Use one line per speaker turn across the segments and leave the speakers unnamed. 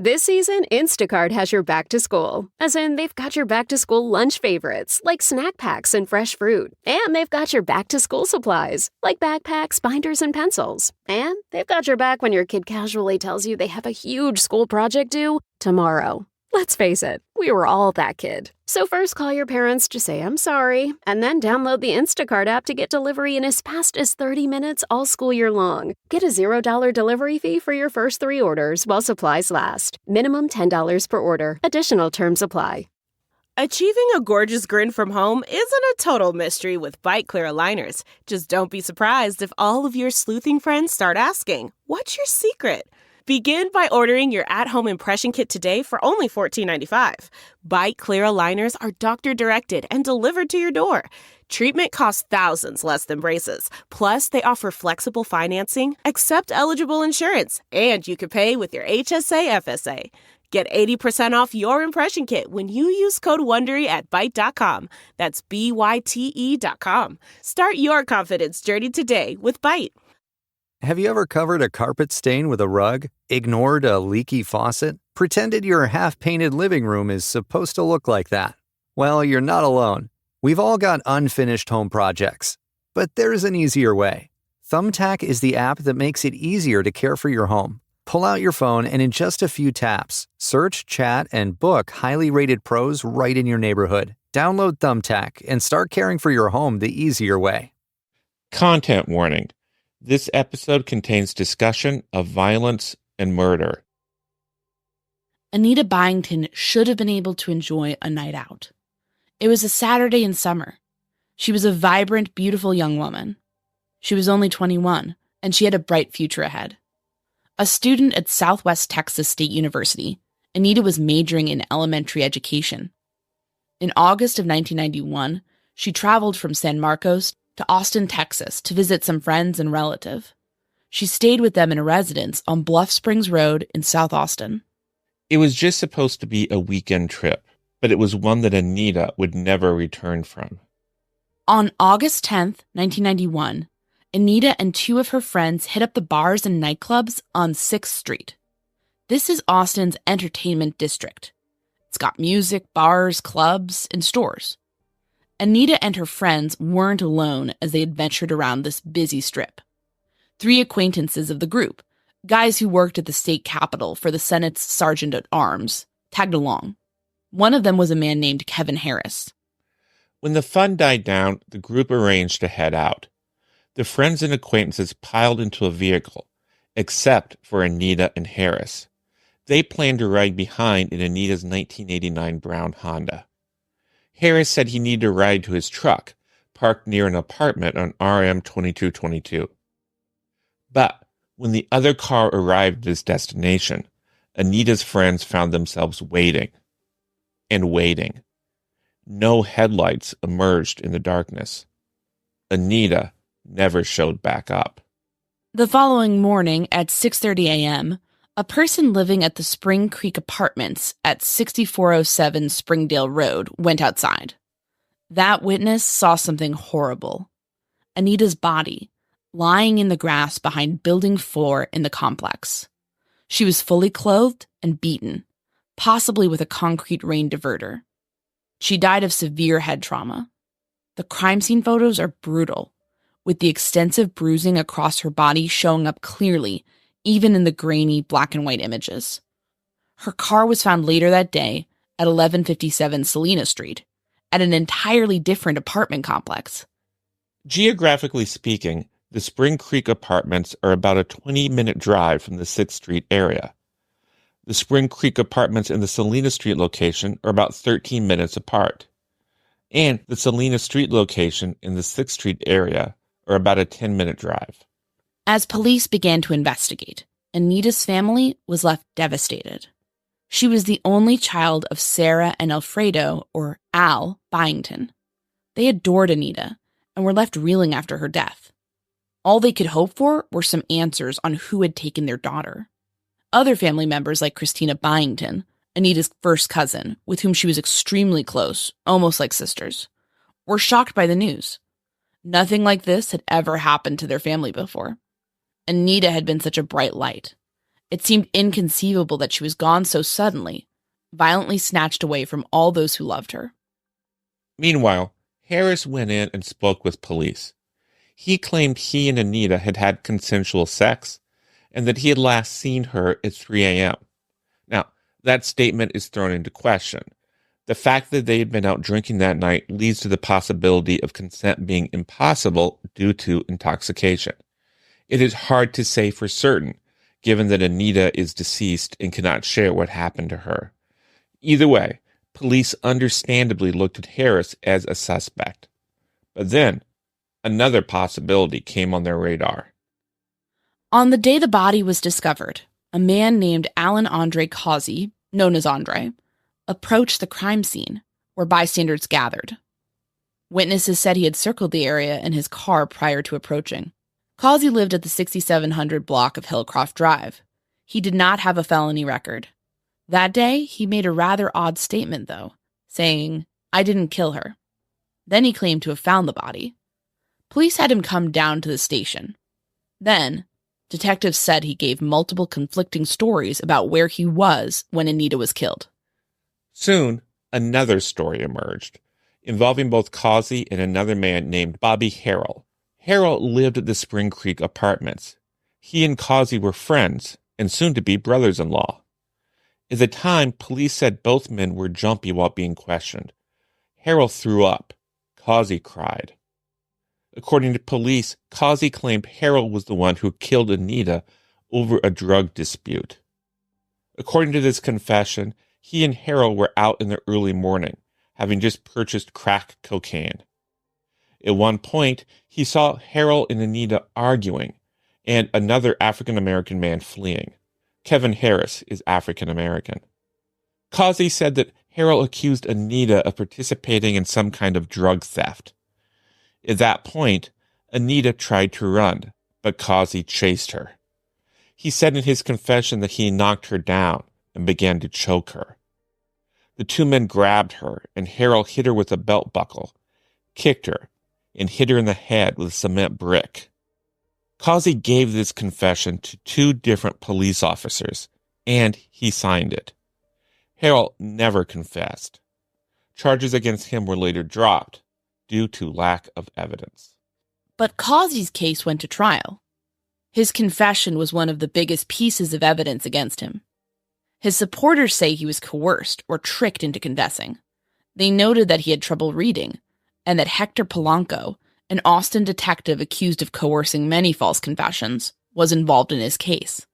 This season, Instacart has your back to school. As in, they've got your back to school lunch favorites, like snack packs and fresh fruit. And they've got your back to school supplies, like backpacks, binders, and pencils. And they've got your back when your kid casually tells you they have a huge school project due tomorrow. Let's face it, we were all that kid. So first call your parents to say I'm sorry, and then download the Instacart app to get delivery in as fast as 30 minutes all school year long. Get a $0 delivery fee for your first 3 orders while supplies last. Minimum $10 per order. Additional terms apply.
Achieving a gorgeous grin from home isn't a total mystery with Bite Clear aligners. Just don't be surprised if all of your sleuthing friends start asking, "What's your secret?" Begin by ordering your at-home impression kit today for only $14.95. Bite Clear aligners are doctor-directed and delivered to your door. Treatment costs thousands less than braces. Plus, they offer flexible financing, accept eligible insurance, and you can pay with your HSA FSA. Get 80% off your impression kit when you use code WONDERY at Byte.com. That's BYTE.com. Start your confidence journey today with Byte.
Have you ever covered a carpet stain with a rug, ignored a leaky faucet, pretended your half-painted living room is supposed to look like that? Well, you're not alone. We've all got unfinished home projects. But there's an easier way. Thumbtack is the app that makes it easier to care for your home. Pull out your phone and in just a few taps, search, chat, and book highly rated pros right in your neighborhood. Download Thumbtack and start caring for your home the easier way.
Content warning. This episode contains discussion of violence and murder.
Anita Byington should have been able to enjoy a night out. It was a Saturday in summer. She was a vibrant, beautiful young woman. She was only 21, and she had a bright future ahead. A student at Southwest Texas State University, Anita was majoring in elementary education. In August of 1991, she traveled from San Marcos to Austin, Texas, to visit some friends and relative. She stayed with them in a residence on Bluff Springs Road in South Austin.
It was just supposed to be a weekend trip, but it was one that Anita would never return from.
On August 10th, 1991, Anita and 2 of her friends hit up the bars and nightclubs on 6th Street. This is Austin's entertainment district. It's got music, bars, clubs, and stores. Anita and her friends weren't alone as they adventured around this busy strip. 3 acquaintances of the group, guys who worked at the state capitol for the Senate's Sergeant at Arms, tagged along. One of them was a man named Kevin Harris.
When the fun died down, the group arranged to head out. The friends and acquaintances piled into a vehicle, except for Anita and Harris. They planned to ride behind in Anita's 1989 brown Honda. Harris said he needed to ride to his truck, parked near an apartment on RM 2222. But when the other car arrived at its destination, Anita's friends found themselves waiting and waiting. No headlights emerged in the darkness. Anita never showed back up.
The following morning at 6:30 a.m., a person living at the Spring Creek Apartments at 6407 Springdale Road went outside. That witness saw something horrible. Anita's body, lying in the grass behind building 4 in the complex. She was fully clothed and beaten, possibly with a concrete rain diverter. She died of severe head trauma. The crime scene photos are brutal, with the extensive bruising across her body showing up clearly even in the grainy black and white images. Her car was found later that day at 1157 Salina Street, at an entirely different apartment complex.
Geographically speaking, the Spring Creek Apartments are about a 20-minute drive from the 6th Street area. The Spring Creek Apartments and the Salina Street location are about 13 minutes apart. And the Salina Street location in the 6th Street area are about a 10-minute drive.
As police began to investigate, Anita's family was left devastated. She was the only child of Sarah and Alfredo, or Al, Byington. They adored Anita and were left reeling after her death. All they could hope for were some answers on who had taken their daughter. Other family members like Kristina Byington, Anita's first cousin, with whom she was extremely close, almost like sisters, were shocked by the news. Nothing like this had ever happened to their family before. Anita had been such a bright light, It seemed inconceivable that she was gone so suddenly, violently snatched away from all those who loved her.
Meanwhile, Harris went in and spoke with police. He claimed he and Anita had had consensual sex and that he had last seen her at 3 a.m. Now, that statement is thrown into question. The fact that they had been out drinking that night leads to the possibility of consent being impossible due to intoxication. It is hard to say for certain, given that Anita is deceased and cannot share what happened to her. Either way, police understandably looked at Harris as a suspect. But then, another possibility came on their radar.
On the day the body was discovered, a man named Allen Andre Causey, known as Andre, approached the crime scene, where bystanders gathered. Witnesses said he had circled the area in his car prior to approaching. Causey lived at the 6700 block of Hillcroft Drive. He did not have a felony record. That day, he made a rather odd statement, though, saying, "I didn't kill her." Then he claimed to have found the body. Police had him come down to the station. Then, detectives said he gave multiple conflicting stories about where he was when Anita was killed.
Soon, another story emerged, involving both Causey and another man named Bobby Harrell. Harrell lived at the Spring Creek Apartments. He and Causey were friends, and soon to be brothers-in-law. At the time, police said both men were jumpy while being questioned. Harrell threw up. Causey cried. According to police, Causey claimed Harrell was the one who killed Anita over a drug dispute. According to this confession, he and Harrell were out in the early morning, having just purchased crack cocaine. At one point, he saw Harrell and Anita arguing, and another African-American man fleeing. Kevin Harris is African-American. Causey said that Harrell accused Anita of participating in some kind of drug theft. At that point, Anita tried to run, but Causey chased her. He said in his confession that he knocked her down and began to choke her. The two men grabbed her, and Harrell hit her with a belt buckle, kicked her, and hit her in the head with a cement brick. Causey gave this confession to two different police officers, and he signed it. Harrell never confessed. Charges against him were later dropped due to lack of evidence.
But Causey's case went to trial. His confession was one of the biggest pieces of evidence against him. His supporters say he was coerced or tricked into confessing. They noted that he had trouble reading, and that Hector Polanco, an Austin detective accused of coercing many false confessions, was involved in his case.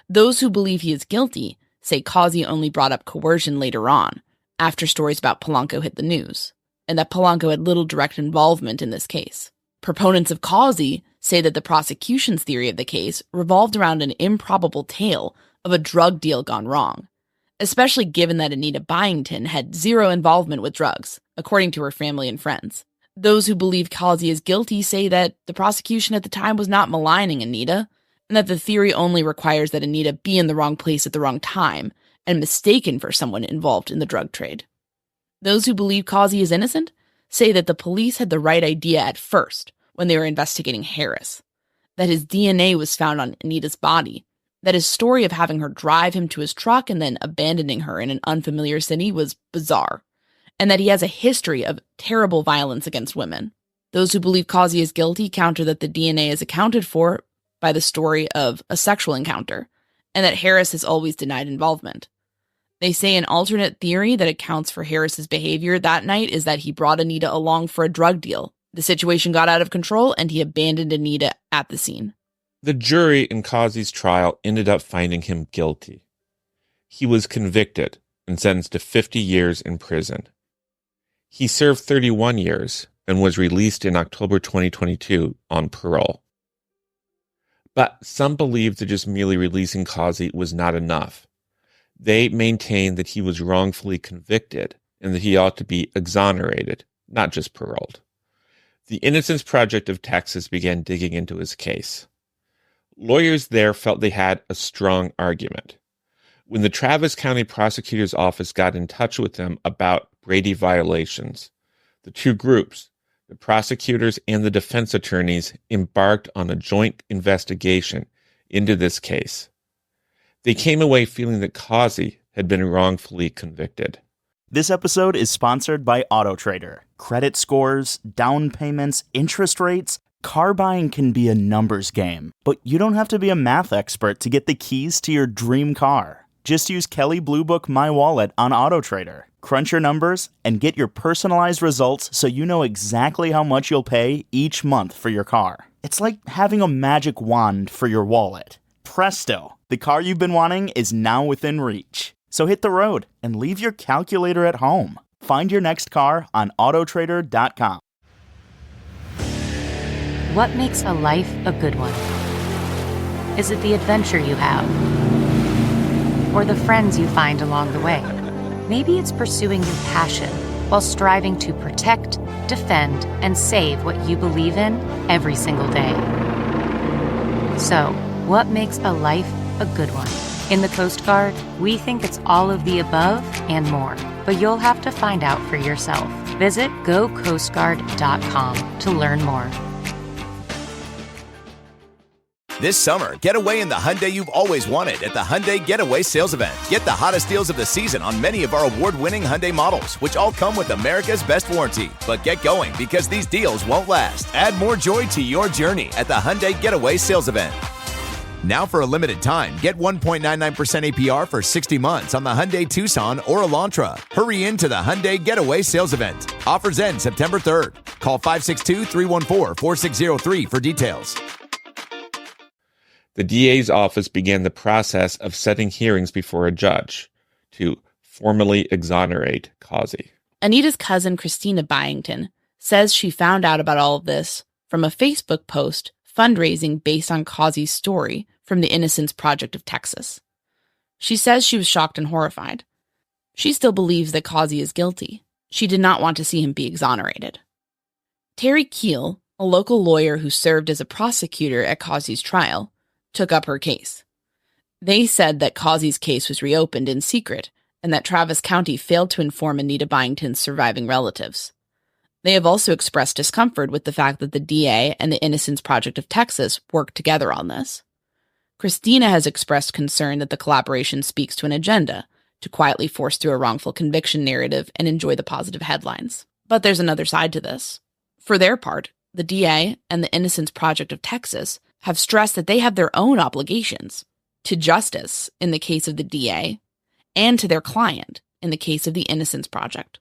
Those who believe he is guilty say Causey only brought up coercion later on, after stories about Polanco hit the news, and that Polanco had little direct involvement in this case. Proponents of Causey say that the prosecution's theory of the case revolved around an improbable tale of a drug deal gone wrong, especially given that Anita Byington had zero involvement with drugs, according to her family and friends. Those who believe Causey is guilty say that the prosecution at the time was not maligning Anita, and that the theory only requires that Anita be in the wrong place at the wrong time and mistaken for someone involved in the drug trade. Those who believe Causey is innocent say that the police had the right idea at first when they were investigating Harris, that his DNA was found on Anita's body, that his story of having her drive him to his truck and then abandoning her in an unfamiliar city was bizarre, and that he has a history of terrible violence against women. Those who believe Causey is guilty counter that the DNA is accounted for by the story of a sexual encounter, and that Harris has always denied involvement. They say an alternate theory that accounts for Harris's behavior that night is that he brought Anita along for a drug deal. The situation got out of control, and he abandoned Anita at the scene.
The jury in Causey's trial ended up finding him guilty. He was convicted and sentenced to 50 years in prison. He served 31 years and was released in October 2022 on parole. But some believed that just merely releasing Causey was not enough. They maintained that he was wrongfully convicted and that he ought to be exonerated, not just paroled. The Innocence Project of Texas began digging into his case. Lawyers there felt they had a strong argument. When the Travis County Prosecutor's office got in touch with them about Brady violations, the two groups, the prosecutors and the defense attorneys, embarked on a joint investigation into this case. They came away feeling that Causey had been wrongfully convicted.
This episode is sponsored by AutoTrader. Credit scores, down payments, interest rates. Car buying can be a numbers game, but you don't have to be a math expert to get the keys to your dream car. Just use Kelley Blue Book My Wallet on AutoTrader. Crunch your numbers and get your personalized results so you know exactly how much you'll pay each month for your car. It's like having a magic wand for your wallet. Presto! The car you've been wanting is now within reach. So hit the road and leave your calculator at home. Find your next car on autotrader.com.
What makes a life a good one? Is it the adventure you have? Or the friends you find along the way? Maybe it's pursuing your passion while striving to protect, defend, and save what you believe in every single day. So, what makes a life a good one? In the Coast Guard, we think it's all of the above and more, but you'll have to find out for yourself. Visit gocoastguard.com to learn more.
This summer, get away in the Hyundai you've always wanted at the Hyundai Getaway Sales Event. Get the hottest deals of the season on many of our award-winning Hyundai models, which all come with America's best warranty. But get going, because these deals won't last. Add more joy to your journey at the Hyundai Getaway Sales Event. Now for a limited time, get 1.99% APR for 60 months on the Hyundai Tucson or Elantra. Hurry into the Hyundai Getaway Sales Event. Offers end September 3rd. Call 562-314-4603 for details.
The DA's office began the process of setting hearings before a judge to formally exonerate Causey.
Anita's cousin, Kristina Byington, says she found out about all of this from a Facebook post fundraising based on Causey's story from the Innocence Project of Texas. She says she was shocked and horrified. She still believes that Causey is guilty. She did not want to see him be exonerated. Terry Keel, a local lawyer who served as a prosecutor at Causey's trial, took up her case. They said that Causey's case was reopened in secret and that Travis County failed to inform Anita Byington's surviving relatives. They have also expressed discomfort with the fact that the DA and the Innocence Project of Texas worked together on this. Kristina has expressed concern that the collaboration speaks to an agenda to quietly force through a wrongful conviction narrative and enjoy the positive headlines. But there's another side to this. For their part, the DA and the Innocence Project of Texas have stressed that they have their own obligations to justice in the case of the DA and to their client in the case of the Innocence Project.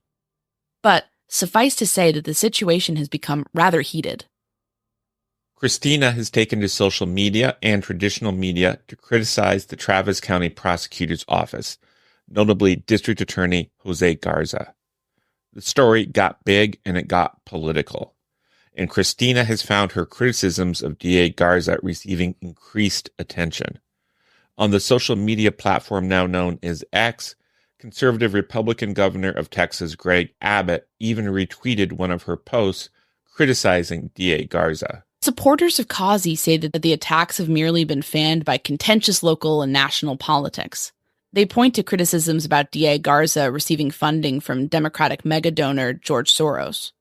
But suffice to say that the situation has become rather heated.
Kristina has taken to social media and traditional media to criticize the Travis County Prosecutor's office, notably District Attorney Jose Garza. The story got big and it got political. And Kristina has found her criticisms of DA Garza receiving increased attention. On the social media platform now known as X, conservative Republican governor of Texas Greg Abbott even retweeted one of her posts criticizing DA Garza.
Supporters of Causey say that the attacks have merely been fanned by contentious local and national politics. They point to criticisms about DA Garza receiving funding from Democratic megadonor George Soros.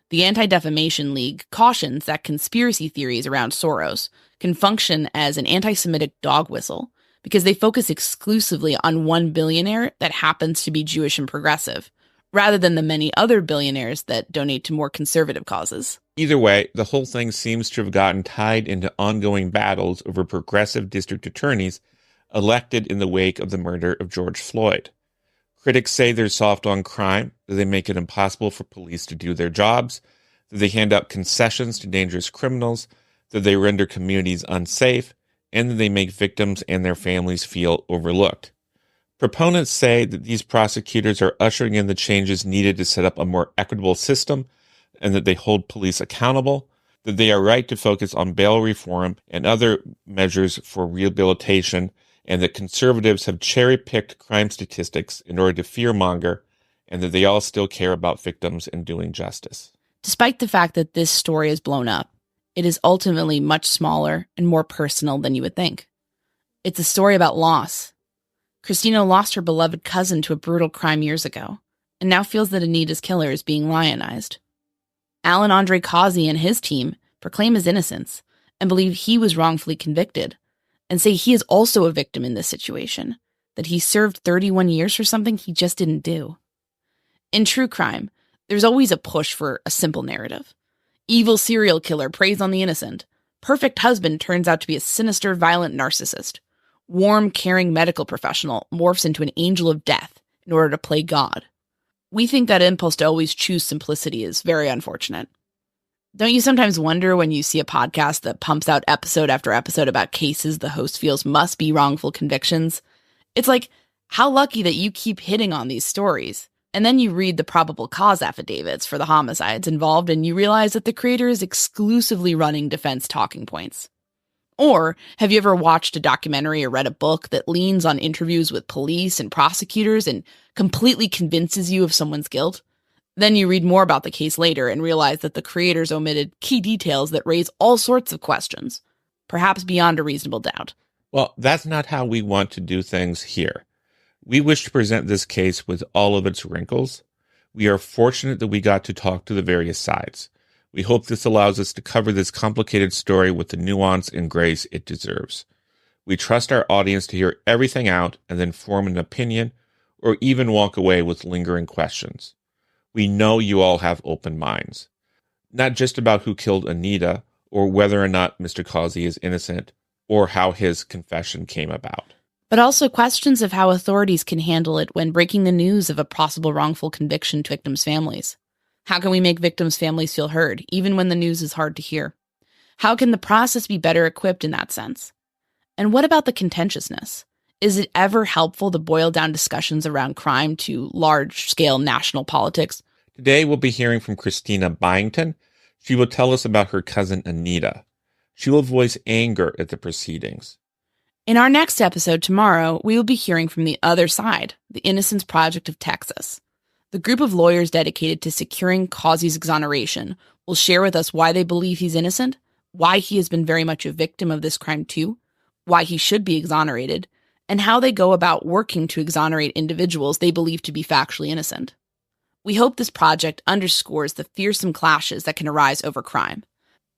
The Anti-Defamation League cautions that conspiracy theories around Soros can function as an anti-Semitic dog whistle because they focus exclusively on one billionaire that happens to be Jewish and progressive, rather than the many other billionaires that donate to more conservative causes.
Either way, the whole thing seems to have gotten tied into ongoing battles over progressive district attorneys elected in the wake of the murder of George Floyd. Critics say they're soft on crime, that they make it impossible for police to do their jobs, that they hand out concessions to dangerous criminals, that they render communities unsafe, and that they make victims and their families feel overlooked. Proponents say that these prosecutors are ushering in the changes needed to set up a more equitable system, and that they hold police accountable, that they are right to focus on bail reform and other measures for rehabilitation, and that conservatives have cherry-picked crime statistics in order to fearmonger, and that they all still care about victims and doing justice.
Despite the fact that this story is blown up, it is ultimately much smaller and more personal than you would think. It's a story about loss. Kristina lost her beloved cousin to a brutal crime years ago, and now feels that Anita's killer is being lionized. Allen Andre Causey and his team proclaim his innocence and believe he was wrongfully convicted, and say he is also a victim in this situation, that he served 31 years for something he just didn't do. In true crime, there's always a push for a simple narrative. Evil serial killer preys on the innocent. Perfect husband turns out to be a sinister, violent narcissist. Warm, caring medical professional morphs into an angel of death in order to play God. We think that impulse to always choose simplicity is very unfortunate. Don't you sometimes wonder when you see a podcast that pumps out episode after episode about cases the host feels must be wrongful convictions? It's like, how lucky that you keep hitting on these stories. And then you read the probable cause affidavits for the homicides involved and you realize that the creator is exclusively running defense talking points. Or have you ever watched a documentary or read a book that leans on interviews with police and prosecutors and completely convinces you of someone's guilt? Then you read more about the case later and realize that the creators omitted key details that raise all sorts of questions, perhaps beyond a reasonable doubt.
Well, that's not how we want to do things here. We wish to present this case with all of its wrinkles. We are fortunate that we got to talk to the various sides. We hope this allows us to cover this complicated story with the nuance and grace it deserves. We trust our audience to hear everything out and then form an opinion or even walk away with lingering questions. We know you all have open minds, not just about who killed Anita or whether or not Mr. Causey is innocent or how his confession came about,
but also questions of how authorities can handle it when breaking the news of a possible wrongful conviction to victims' families. How can we make victims' families feel heard, even when the news is hard to hear? How can the process be better equipped in that sense? And what about the contentiousness? Is it ever helpful to boil down discussions around crime to large-scale national politics?
Today we'll be hearing from Kristina Byington. She will tell us about her cousin Anita. She will voice anger at the proceedings.
In our next episode tomorrow, we will be hearing from the other side, the Innocence Project of Texas. The group of lawyers dedicated to securing Causey's exoneration will share with us why they believe he's innocent, why he has been very much a victim of this crime too, why he should be exonerated, and how they go about working to exonerate individuals they believe to be factually innocent. We hope this project underscores the fearsome clashes that can arise over crime,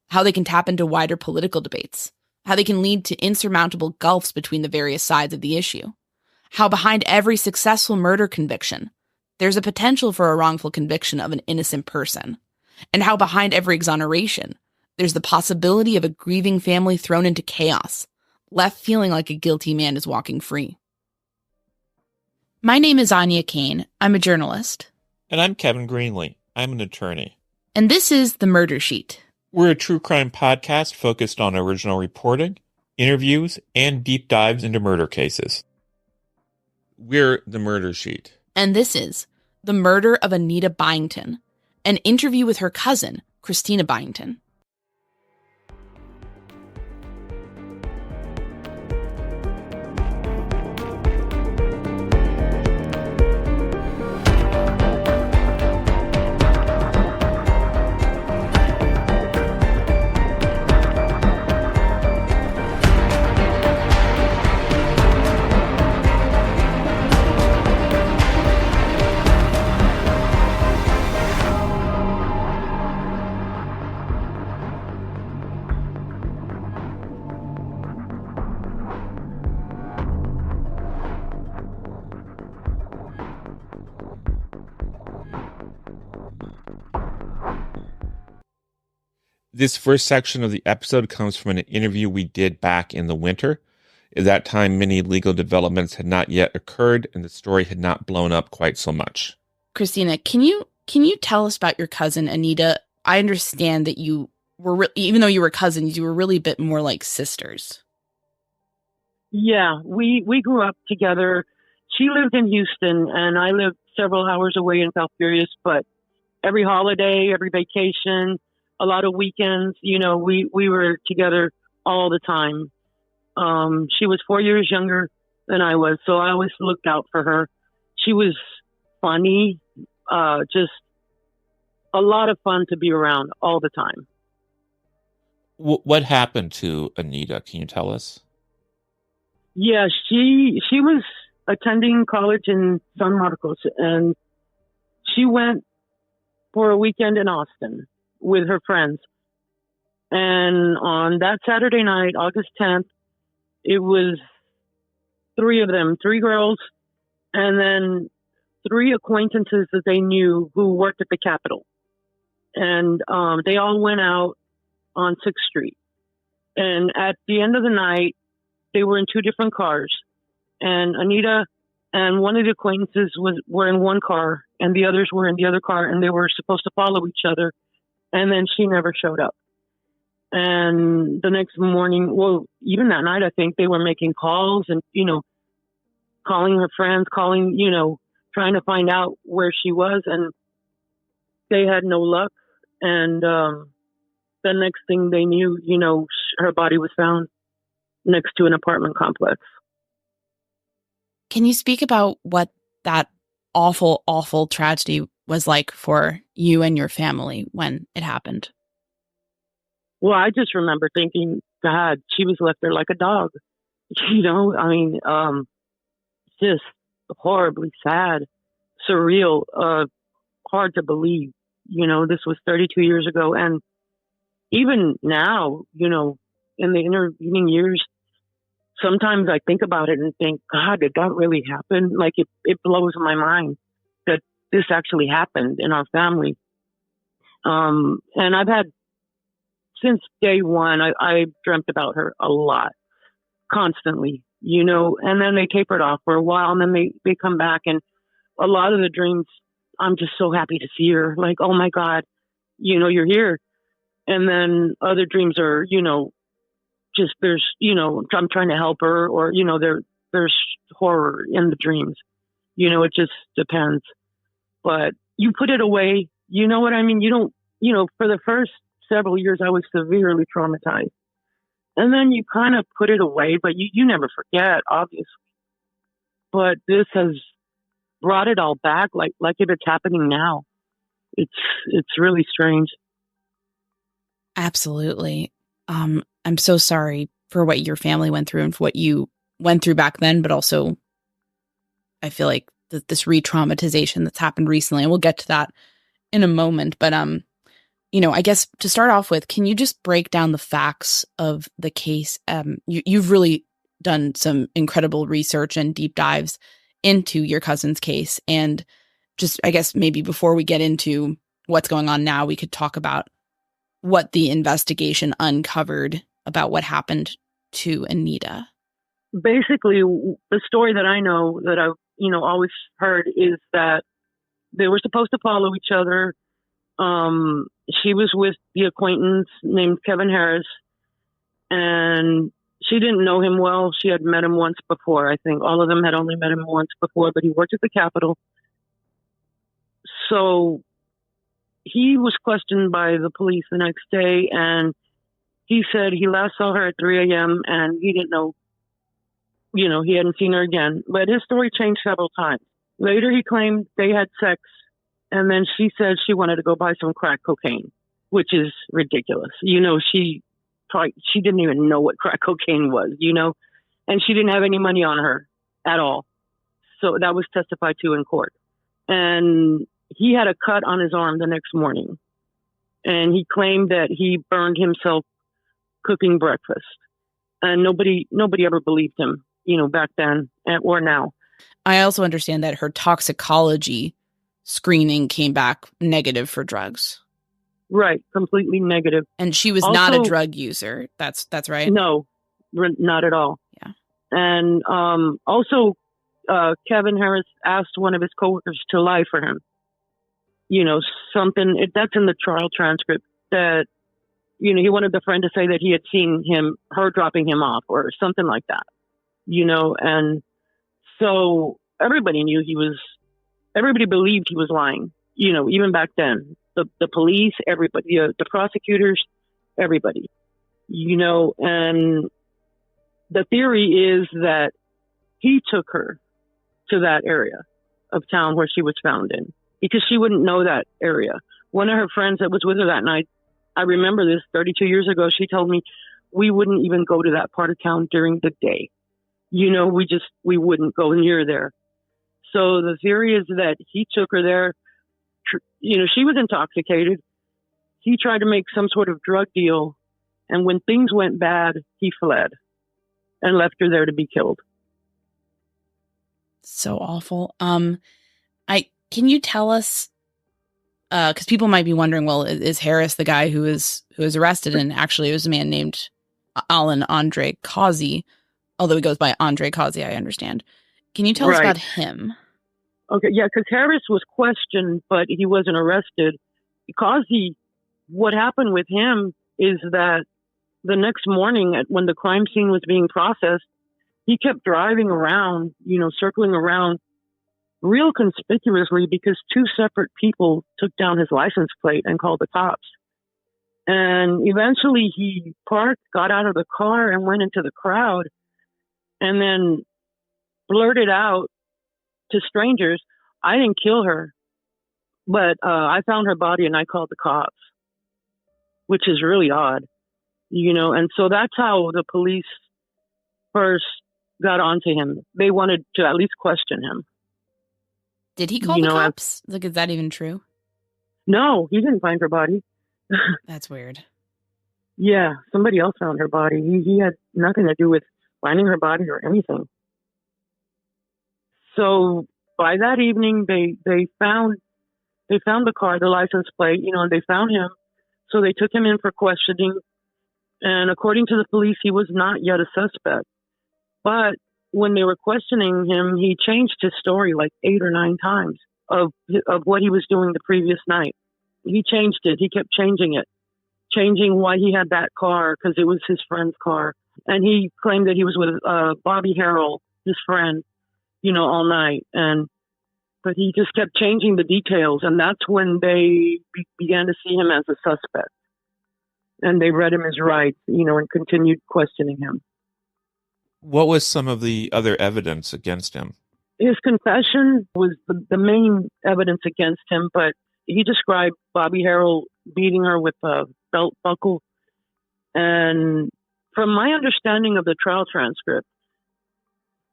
how they can tap into wider political debates, how they can lead to insurmountable gulfs between the various sides of the issue, how behind every successful murder conviction, there's a potential for a wrongful conviction of an innocent person, and how behind every exoneration, there's the possibility of a grieving family thrown into chaos, left feeling like a guilty man is walking free. My name is Anya Kane. I'm a journalist.
And I'm Kevin Greenlee. I'm an attorney.
And this is The Murder Sheet.
We're a true crime podcast focused on original reporting, interviews, and deep dives into murder cases. We're The Murder Sheet.
And this is The Murder of Anita Byington, an interview with her cousin, Kristina Byington.
This first section of the episode comes from an interview we did back in the winter. At that time, many legal developments had not yet occurred, and the story had not blown up quite so much.
Kristina, can you tell us about your cousin, Anita? I understand that you were, even though you were cousins, you were really a bit more like sisters.
Yeah, we grew up together. She lived in Houston, and I lived several hours away in South Furious, but every holiday, every vacation, a lot of weekends, we were together all the time. She was 4 years younger than I was, so I always looked out for her. She was funny, just a lot of fun to be around all the time.
What happened to Anita? Can you tell us?
Yeah, she was attending college in San Marcos, and she went for a weekend in Austin with her friends. And on that Saturday night, August 10th, it was three of them, three girls, and then three acquaintances that they knew who worked at the Capitol. And they all went out on 6th Street. And at the end of the night, they were in two different cars. And Anita and one of the acquaintances were in one car, and the others were in the other car, and they were supposed to follow each other. And then she never showed up. And the next morning, well, even that night, I think they were making calls and, calling her friends, trying to find out where she was. And they had no luck. And the next thing they knew, her body was found next to an apartment complex.
Can you speak about what that awful, awful tragedy was like for you and your family when it happened?
Well, I just remember thinking, God, she was left there like a dog. Just horribly sad, surreal, hard to believe. This was 32 years ago. And even now, in the intervening years, sometimes I think about it and think, God, did that really happen? Like it blows my mind that this actually happened in our family. And I've had, since day one, I dreamt about her a lot, constantly, and then they tapered off for a while, and then they come back. And a lot of the dreams, I'm just so happy to see her. Like, oh my God, you're here. And then other dreams are, just there's, I'm trying to help her, or, there's horror in the dreams. It just depends. But you put it away. You know what I mean? You don't, for the first several years, I was severely traumatized. And then you kind of put it away, but you never forget, obviously. But this has brought it all back like if it's happening now. It's really strange.
Absolutely. I'm so sorry for what your family went through and for what you went through back then, but also I feel like this re-traumatization that's happened recently, and we'll get to that in a moment. But I guess to start off with, can you just break down the facts of the case? You've really done some incredible research and deep dives into your cousin's case. And just, I guess, maybe before we get into what's going on now, we could talk about what the investigation uncovered about what happened to Anita.
Basically, the story that I know that I've, always heard is that they were supposed to follow each other. She was with the acquaintance named Kevin Harris, and she didn't know him well. She had met him once before. I think all of them had only met him once before, but he worked at the Capitol. So he was questioned by the police the next day, and he said he last saw her at 3 a.m. and he didn't know, he hadn't seen her again. But his story changed several times. Later, he claimed they had sex, and then she said she wanted to go buy some crack cocaine, which is ridiculous. She didn't even know what crack cocaine was, and she didn't have any money on her at all. So that was testified to in court. And he had a cut on his arm the next morning, and he claimed that he burned himself cooking breakfast. And nobody ever believed him, back then or now.
I also understand that her toxicology screening came back negative for drugs.
Right, completely negative.
And she was not a drug user. That's right?
No, not at all.
Yeah.
And also, Kevin Harris asked one of his coworkers to lie for him. Something that's in the trial transcript, that he wanted the friend to say that he had seen her dropping him off or something like that. And so everybody knew everybody believed he was lying. Even back then, the police, everybody, the prosecutors, everybody. And the theory is that he took her to that area of town where she was found in, because she wouldn't know that area. One of her friends that was with her that night, I remember this 32 years ago, she told me we wouldn't even go to that part of town during the day. We wouldn't go near there. So the theory is that he took her there. She was intoxicated. He tried to make some sort of drug deal. And when things went bad, he fled. and left her there to be killed.
So awful. Can you tell us, because people might be wondering, well, is Harris the guy who was arrested? And actually it was a man named Allen Andre Causey, although he goes by Andre Causey, I understand. Can you tell us about him?
Okay, yeah, because Harris was questioned, but he wasn't arrested. Causey, what happened with him is that the next morning when the crime scene was being processed, he kept driving around, circling around real conspicuously because two separate people took down his license plate and called the cops. And eventually he parked, got out of the car and went into the crowd and then blurted out to strangers, "I didn't kill her, but I found her body and I called the cops," which is really odd, and so that's how the police first got onto him. They wanted to at least question him.
Did he call the cops? Like, is that even true?
No, he didn't find her body.
That's weird.
Yeah, somebody else found her body. He had nothing to do with finding her body or anything. So by that evening, they found the car, the license plate, and they found him. So they took him in for questioning. And according to the police, he was not yet a suspect. But when they were questioning him, he changed his story like 8 or 9 times of what he was doing the previous night. He changed it. He kept changing it, changing why he had that car because it was his friend's car. And he claimed that he was with Bobby Harrell, his friend, all night. But he just kept changing the details. And that's when they began to see him as a suspect. And they read him his rights, and continued questioning him.
What was some of the other evidence against him?
His confession was the main evidence against him, but he described Bobby Harrell beating her with a belt buckle. And from my understanding of the trial transcript,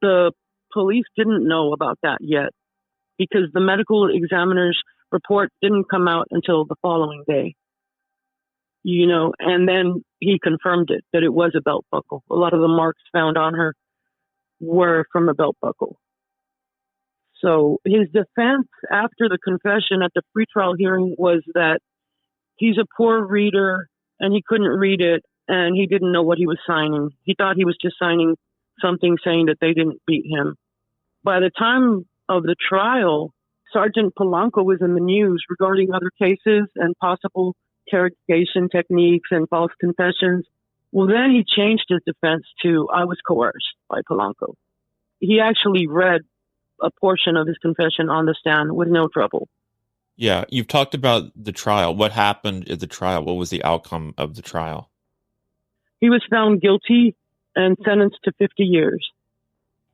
the police didn't know about that yet because the medical examiner's report didn't come out until the following day. And then he confirmed it, that it was a belt buckle. A lot of the marks found on her were from a belt buckle. So his defense after the confession at the pretrial hearing was that he's a poor reader and he couldn't read it and he didn't know what he was signing. He thought he was just signing something saying that they didn't beat him. By the time of the trial, Sergeant Polanco was in the news regarding other cases and possible interrogation techniques and false confessions. Well, then he changed his defense to, "I was coerced by Polanco." He actually read a portion of his confession on the stand with no trouble.
Yeah, you've talked about the trial. What happened at the trial? What was the outcome of the trial?
He was found guilty and sentenced to 50 years.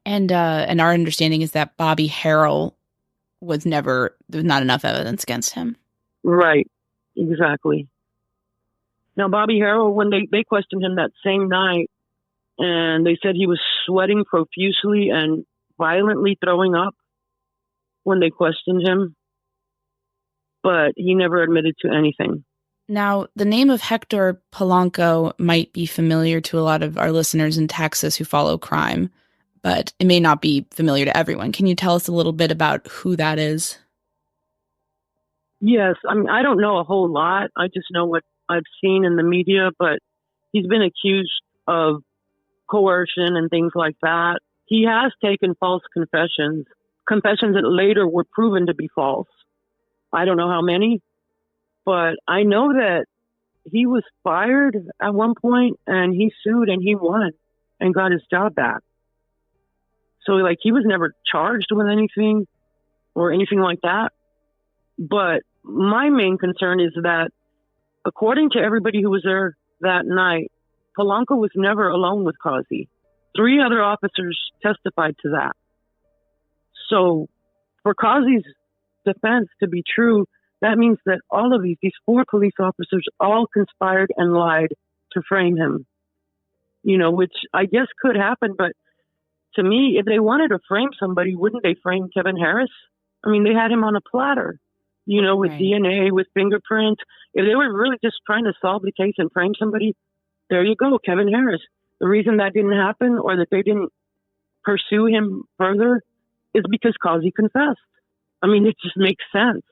And our understanding is that Bobby Harrell was there was not enough evidence against him.
Right. Exactly. Now, Bobby Harrell, when they questioned him that same night, and they said he was sweating profusely and violently throwing up when they questioned him, but he never admitted to anything.
Now, the name of Hector Polanco might be familiar to a lot of our listeners in Texas who follow crime, but it may not be familiar to everyone. Can you tell us a little bit about who that is?
Yes. I mean, I don't know a whole lot. I just know what I've seen in the media, but he's been accused of coercion and things like that. He has taken false confessions that later were proven to be false. I don't know how many, but I know that he was fired at one point and he sued and he won and got his job back. So he was never charged with anything or anything like that. But my main concern is that, according to everybody who was there that night, Polanco was never alone with Causey. 3 other officers testified to that. So for Causey's defense to be true, that means that all of these 4 police officers all conspired and lied to frame him, which I guess could happen. But to me, if they wanted to frame somebody, wouldn't they frame Kevin Harris? I mean, they had him on a platter. With
right.
DNA, with fingerprints. If they were really just trying to solve the case and frame somebody, there you go, Kevin Harris. The reason that didn't happen or that they didn't pursue him further is because Causey confessed. I mean, it just makes sense.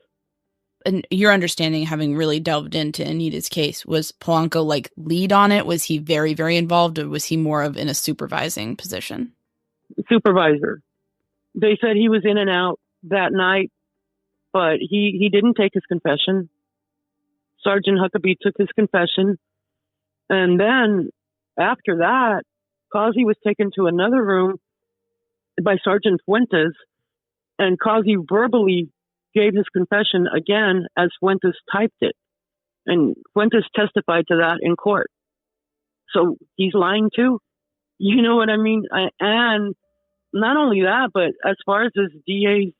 And your understanding, having really delved into Anita's case, was Polanco like lead on it? Was he very, very involved, or was he more of in a supervising position?
Supervisor. They said he was in and out that night, but he didn't take his confession. Sergeant Huckabee took his confession. And then after that, Causey was taken to another room by Sergeant Fuentes, and Causey verbally gave his confession again as Fuentes typed it. And Fuentes testified to that in court. So he's lying too. You know what I mean? And not only that, but as far as this DA's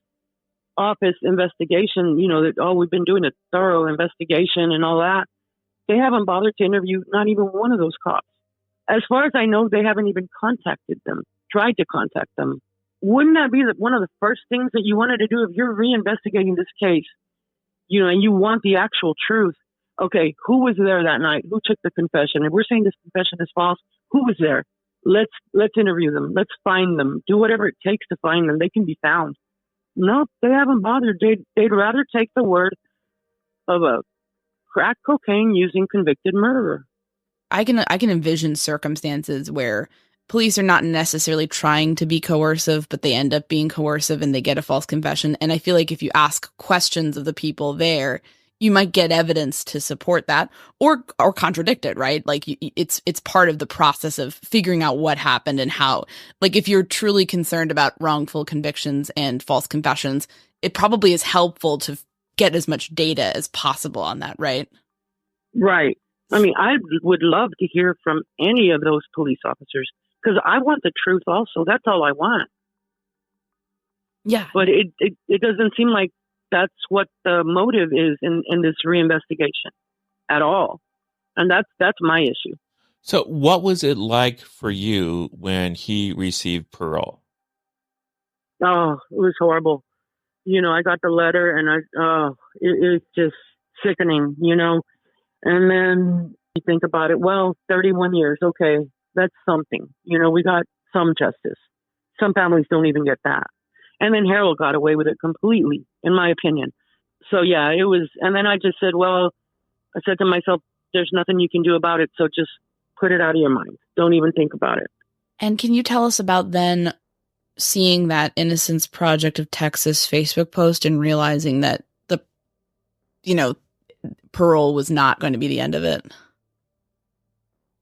office investigation, you know, that, oh, we've been doing a thorough investigation and all that, they haven't bothered to interview not even one of those cops. As far as I know, they haven't even contacted them, tried to contact them. Wouldn't that be one of the first things that you wanted to do if you're reinvestigating this case, you know, and you want the actual truth? Okay, who was there that night? Who took the confession? If we're saying this confession is false, who was there? Let's interview them. Let's find them. Do whatever it takes to find them. They can be found. No, they haven't bothered. They'd rather take the word of a crack cocaine using convicted murderer.
I can envision circumstances where police are not necessarily trying to be coercive, but they end up being coercive and they get a false confession. And I feel like if you ask questions of the people there, you might get evidence to support that or contradict it, right? Like it's part of the process of figuring out what happened and how. Like if you're truly concerned about wrongful convictions and false confessions, it probably is helpful to get as much data as possible on that, right?
Right. I mean, I would love to hear from any of those police officers because I want the truth also. That's all I want.
Yeah.
But it doesn't seem like that's what the motive is in this reinvestigation at all. And that's my issue.
So what was it like for you when he received parole?
Oh, it was horrible. You know, I got the letter and it's just sickening, you know. And then you think about it, well, 31 years, okay, that's something. You know, we got some justice. Some families don't even get that. And then Harold got away with it completely, in my opinion. So, yeah, it was. And then I just said, well, I said to myself, there's nothing you can do about it. So just put it out of your mind. Don't even think about it.
And can you tell us about then seeing that Innocence Project of Texas Facebook post and realizing that parole was not going to be the end of it?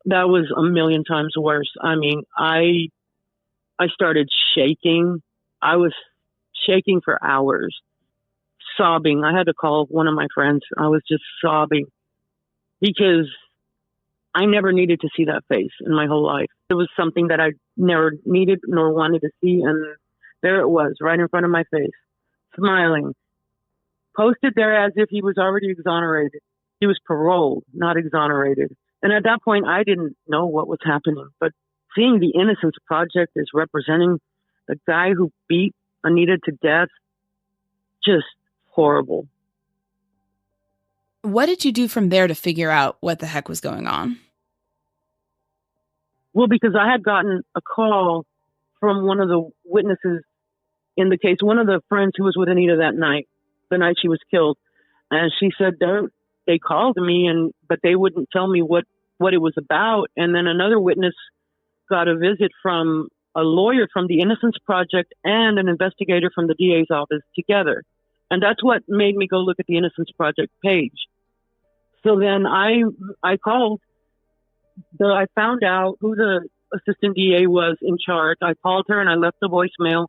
That was a million times worse. I mean, I started shaking. I was shaking for hours, sobbing. I had to call one of my friends. I was just sobbing because I never needed to see that face in my whole life. It was something that I never needed nor wanted to see. And there it was, right in front of my face, smiling, posted there as if he was already exonerated. He was paroled, not exonerated. And at that point, I didn't know what was happening. But seeing the Innocence Project as representing the guy who beat Anita to death, just horrible.
What did you do from there to figure out what the heck was going on?
Well, because I had gotten a call from one of the witnesses in the case, one of the friends who was with Anita that night, the night she was killed. And she said they called me, but they wouldn't tell me what it was about. And then another witness got a visit from a lawyer from the Innocence Project and an investigator from the DA's office together. And that's what made me go look at the Innocence Project page. So then I called. I found out who the assistant DA was in charge. I called her and I left the voicemail.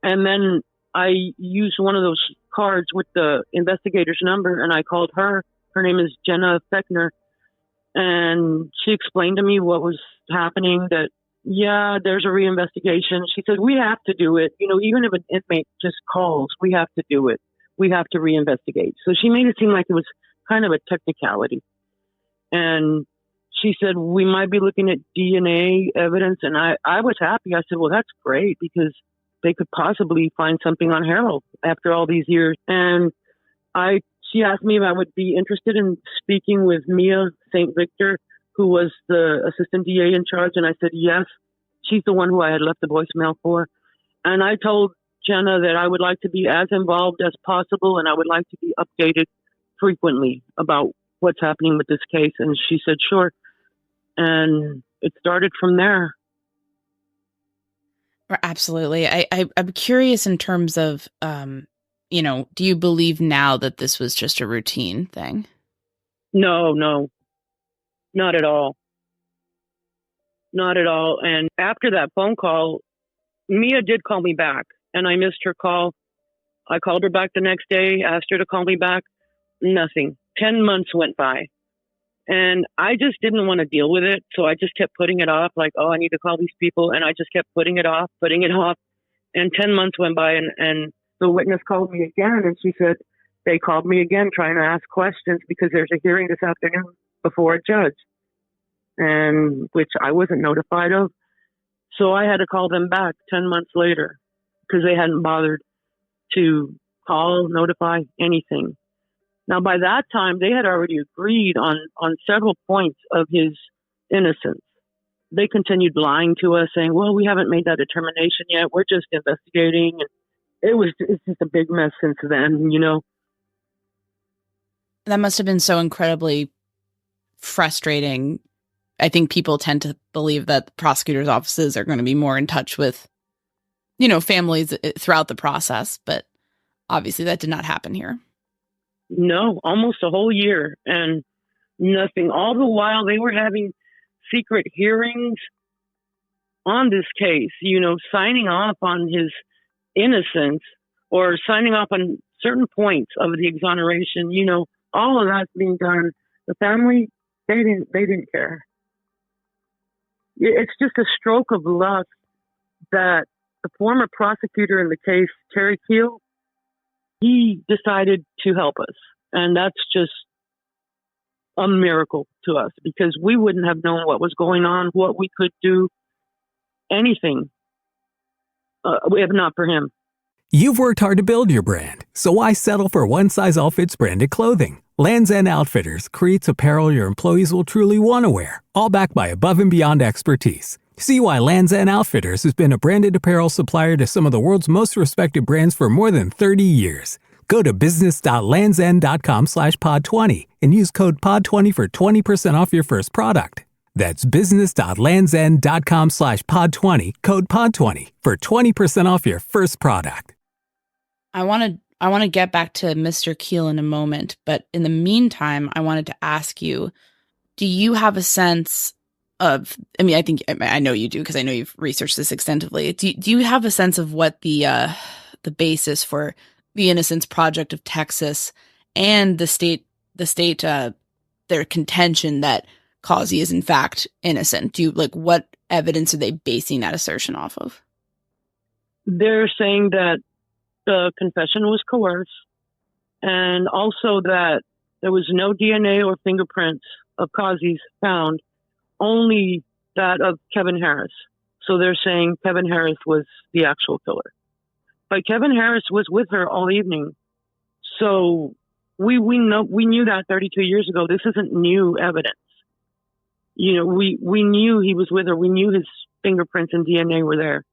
And then I used one of those cards with the investigator's number and I called her. Her name is Jenna Fechner. And she explained to me what was happening, that, yeah, there's a reinvestigation. She said, we have to do it. You know, even if an inmate just calls, we have to do it. We have to reinvestigate. So she made it seem like it was kind of a technicality. And she said, we might be looking at DNA evidence. And I was happy. I said, well, that's great because they could possibly find something on Harold after all these years. And she asked me if I would be interested in speaking with Mia St. Victor, who was the assistant DA in charge, and I said, yes, she's the one who I had left the voicemail for. And I told Jenna that I would like to be as involved as possible, and I would like to be updated frequently about what's happening with this case. And she said, sure. And it started from there.
Absolutely. I'm curious in terms of, do you believe now that this was just a routine thing?
No, not at all. Not at all. And after that phone call, Mia did call me back, and I missed her call. I called her back the next day, asked her to call me back. Nothing. 10 months went by. And I just didn't want to deal with it. So I just kept putting it off, like, I need to call these people. And I just kept putting it off. And 10 months went by, and the witness called me again. And she said, they called me again trying to ask questions because there's a hearing this afternoon before a judge, and which I wasn't notified of. So I had to call them back 10 months later because they hadn't bothered to call, notify, anything. Now, by that time, they had already agreed on several points of his innocence. They continued lying to us, saying, well, we haven't made that determination yet. We're just investigating. And it's just a big mess since then,
That must have been so incredibly frustrating. I think people tend to believe that prosecutors' offices are going to be more in touch with, families throughout the process, but obviously that did not happen here.
No, almost a whole year and nothing. All the while they were having secret hearings on this case, signing off on his innocence or signing off on certain points of the exoneration, all of that's being done. The family, they didn't care. It's just a stroke of luck that the former prosecutor in the case, Terry Keel, he decided to help us. And that's just a miracle to us because we wouldn't have known what was going on, what we could do, anything, if not for him.
You've worked hard to build your brand, so why settle for one-size-all-fits branded clothing? Lands' End Outfitters creates apparel your employees will truly want to wear, all backed by above-and-beyond expertise. See why Lands' End Outfitters has been a branded apparel supplier to some of the world's most respected brands for more than 30 years. Go to business.landsend.com/pod20 and use code POD20 for 20% off your first product. That's business.landsend.com/pod20, code POD20 for 20% off your first product.
I want to get back to Mr. Keel in a moment, but in the meantime, I wanted to ask you, do you have a sense of, I know you do because I know you've researched this extensively. Do you have a sense of what the basis for the Innocence Project of Texas and the state their contention that Causey is in fact innocent? What evidence are they basing that assertion off of?
They're saying that the confession was coerced and also that there was no DNA or fingerprints of Causey's found, only that of Kevin Harris. So they're saying Kevin Harris was the actual killer. But Kevin Harris was with her all evening. So we knew that 32 years ago. This isn't new evidence. We knew he was with her. We knew his fingerprints and DNA were there.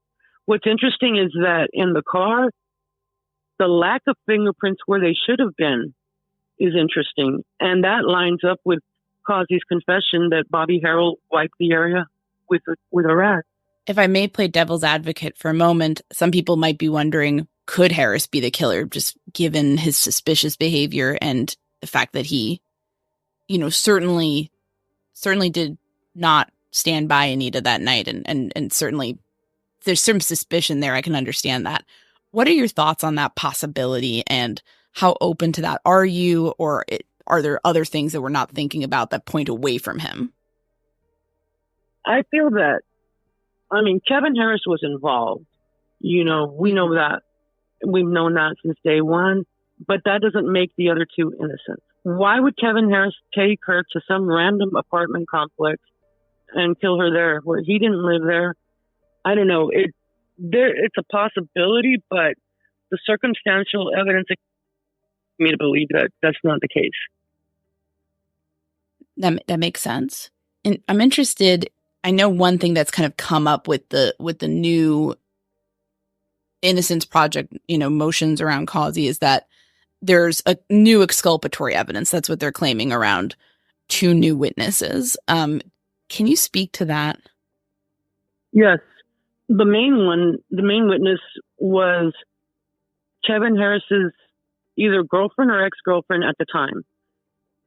What's interesting is that in the car, the lack of fingerprints where they should have been is interesting. And that lines up with Causey's confession that Bobby Harrell wiped the area with a rat.
If I may play devil's advocate for a moment, some people might be wondering, could Harris be the killer, just given his suspicious behavior and the fact that he, certainly did not stand by Anita that night. And certainly there's some suspicion there. I can understand that. What are your thoughts on that possibility and how open to that are you, or are there other things that we're not thinking about that point away from him?
I feel that, Kevin Harris was involved. We know that. We've known that since day one, but that doesn't make the other two innocent. Why would Kevin Harris take her to some random apartment complex and kill her there where he didn't live there? I don't know. It's a possibility, but the circumstantial evidence me to believe that that's not the case.
That makes sense. And I'm interested, I know one thing that's kind of come up with the new Innocence Project, motions around Causey is that there's a new exculpatory evidence. That's what they're claiming around 2 new witnesses. Can you speak to that?
Yes. The main witness was Kevin Harris's either girlfriend or ex-girlfriend at the time.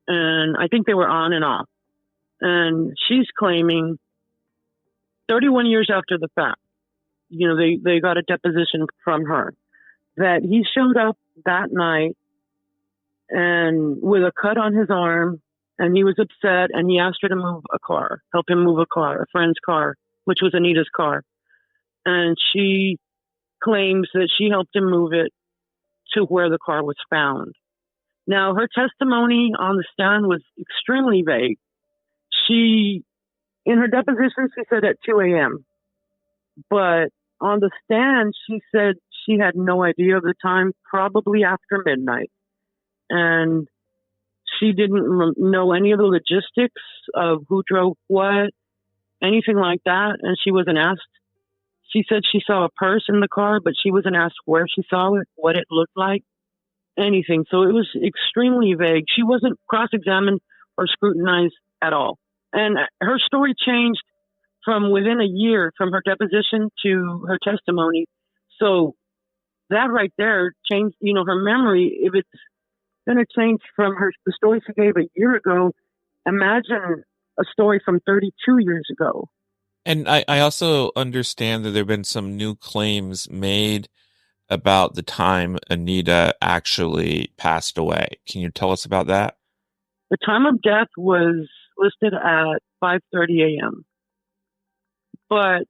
And I think they were on and off. And she's claiming 31 years after the fact, they got a deposition from her that he showed up that night and with a cut on his arm, and he was upset, and he asked her to help him move a car, a friend's car, which was Anita's car. And she claims that she helped him move it to where the car was found. Now, her testimony on the stand was extremely vague. In her deposition, she said at 2 a.m. But on the stand, she said she had no idea of the time, probably after midnight. And she didn't know any of the logistics of who drove what, anything like that. And she wasn't asked. She said she saw a purse in the car, but she wasn't asked where she saw it, what it looked like, anything. So it was extremely vague. She wasn't cross-examined or scrutinized at all. And her story changed from within a year from her deposition to her testimony. So that right there changed, her memory. If it's going to change from the story she gave a year ago, imagine a story from 32 years ago.
And I also understand that there have been some new claims made about the time Anita actually passed away. Can you tell us about that?
The time of death was listed at 5:30 a.m. But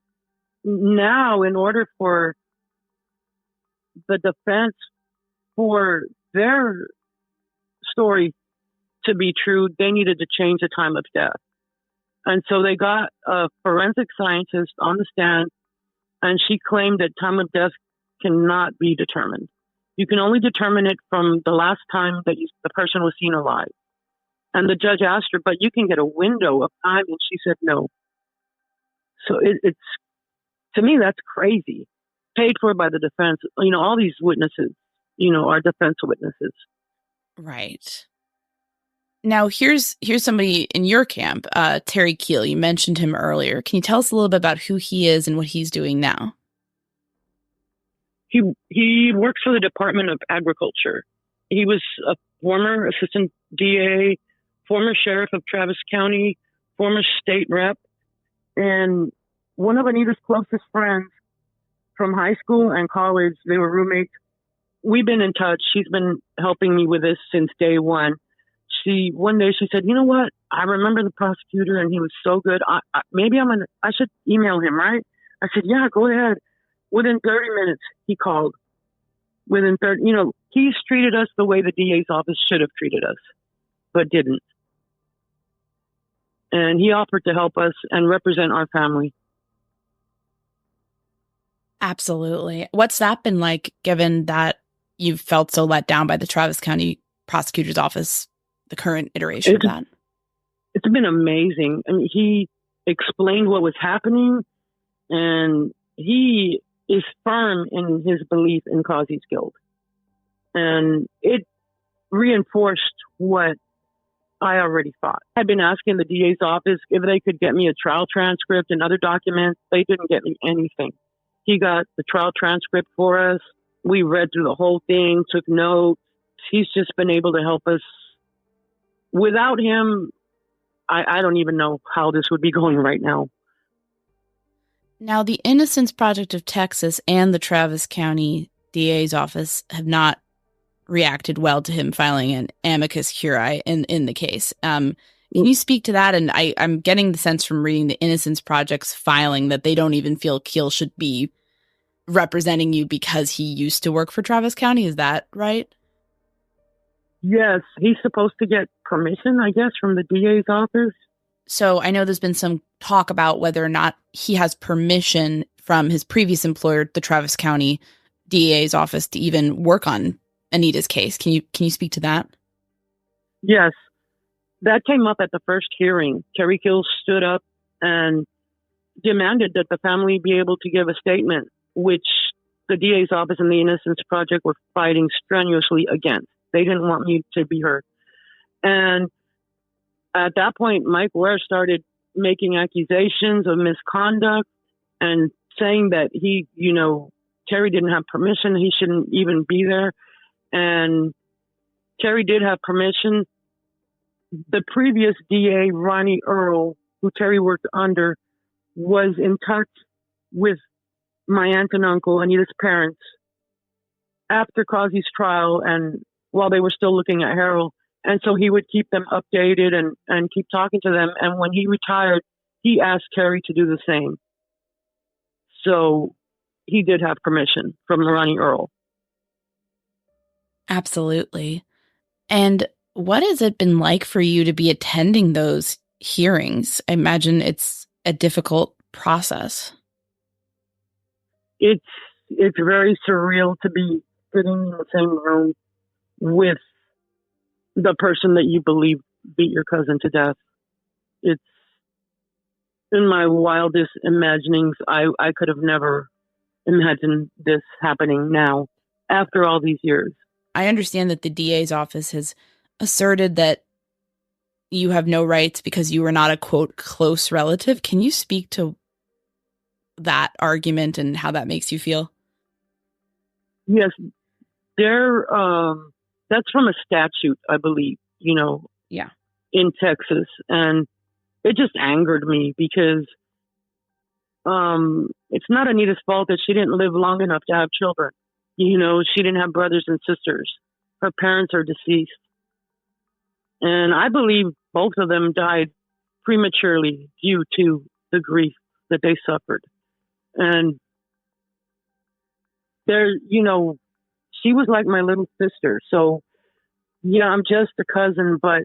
now, in order for the defense for their story to be true, they needed to change the time of death. And so they got a forensic scientist on the stand, and she claimed that time of death cannot be determined. You can only determine it from the last time that the person was seen alive. And the judge asked her, but you can get a window of time, and she said no. So it's, to me, that's crazy. Paid for by the defense. All these witnesses, are defense witnesses.
Right. Now, here's somebody in your camp, Terry Keel. You mentioned him earlier. Can you tell us a little bit about who he is and what he's doing now?
He works for the Department of Agriculture. He was a former assistant DA, former sheriff of Travis County, former state rep, and one of Anita's closest friends from high school and college. They were roommates. We've been in touch. She's been helping me with this since day one. One day she said, you know what? I remember the prosecutor and he was so good. I should email him, right? I said, yeah, go ahead. Within 30 minutes, he called. Within 30, he's treated us the way the DA's office should have treated us, but didn't. And he offered to help us and represent our family.
Absolutely. What's that been like, given that you've felt so let down by the Travis County Prosecutor's Office, the current iteration of that?
It's been amazing. I mean, he explained what was happening, and he is firm in his belief in Causey's guilt. And it reinforced what I already thought. I'd been asking the DA's office if they could get me a trial transcript and other documents. They didn't get me anything. He got the trial transcript for us. We read through the whole thing, took notes. He's just been able to help us. Without him, I don't even know how this would be going right now.
Now, the Innocence Project of Texas and the Travis County DA's office have not reacted well to him filing an amicus curiae in the case. Can you speak to that? And I'm getting the sense from reading the Innocence Project's filing that they don't even feel Keel should be representing you because he used to work for Travis County. Is that right?
Yes, he's supposed to get permission, I guess, from the DA's office.
So I know there's been some talk about whether or not he has permission from his previous employer, the Travis County DA's office, to even work on Anita's case. Can you speak to that?
Yes. that came up at the first hearing. Terry Kills stood up and demanded that the family be able to give a statement, which the DA's office and the Innocence Project were fighting strenuously against. They didn't want me to be heard. And at that point, Mike Ware started making accusations of misconduct and saying that Terry didn't have permission. He shouldn't even be there. And Terry did have permission. The previous DA, Ronnie Earl, who Terry worked under, was in touch with my aunt and uncle, Anita's parents, after Causey's trial and while they were still looking at Harold. And so he would keep them updated and keep talking to them. And when he retired, he asked Terry to do the same. So he did have permission from Ronnie Earl.
Absolutely. And what has it been like for you to be attending those hearings? I imagine it's a difficult process.
It's very surreal to be sitting in the same room with the person that you believe beat your cousin to death. It's in my wildest imaginings. I could have never imagined this happening now after all these years.
I understand that the DA's office has asserted that you have no rights because you were not a, quote, close relative. Can you speak to that argument and how that makes you feel?
Yes, that's from a statute, I believe,
Yeah.
in Texas. And it just angered me because it's not Anita's fault that she didn't live long enough to have children. She didn't have brothers and sisters. Her parents are deceased. And I believe both of them died prematurely due to the grief that they suffered. And she was like my little sister. So, yeah, I'm just a cousin, but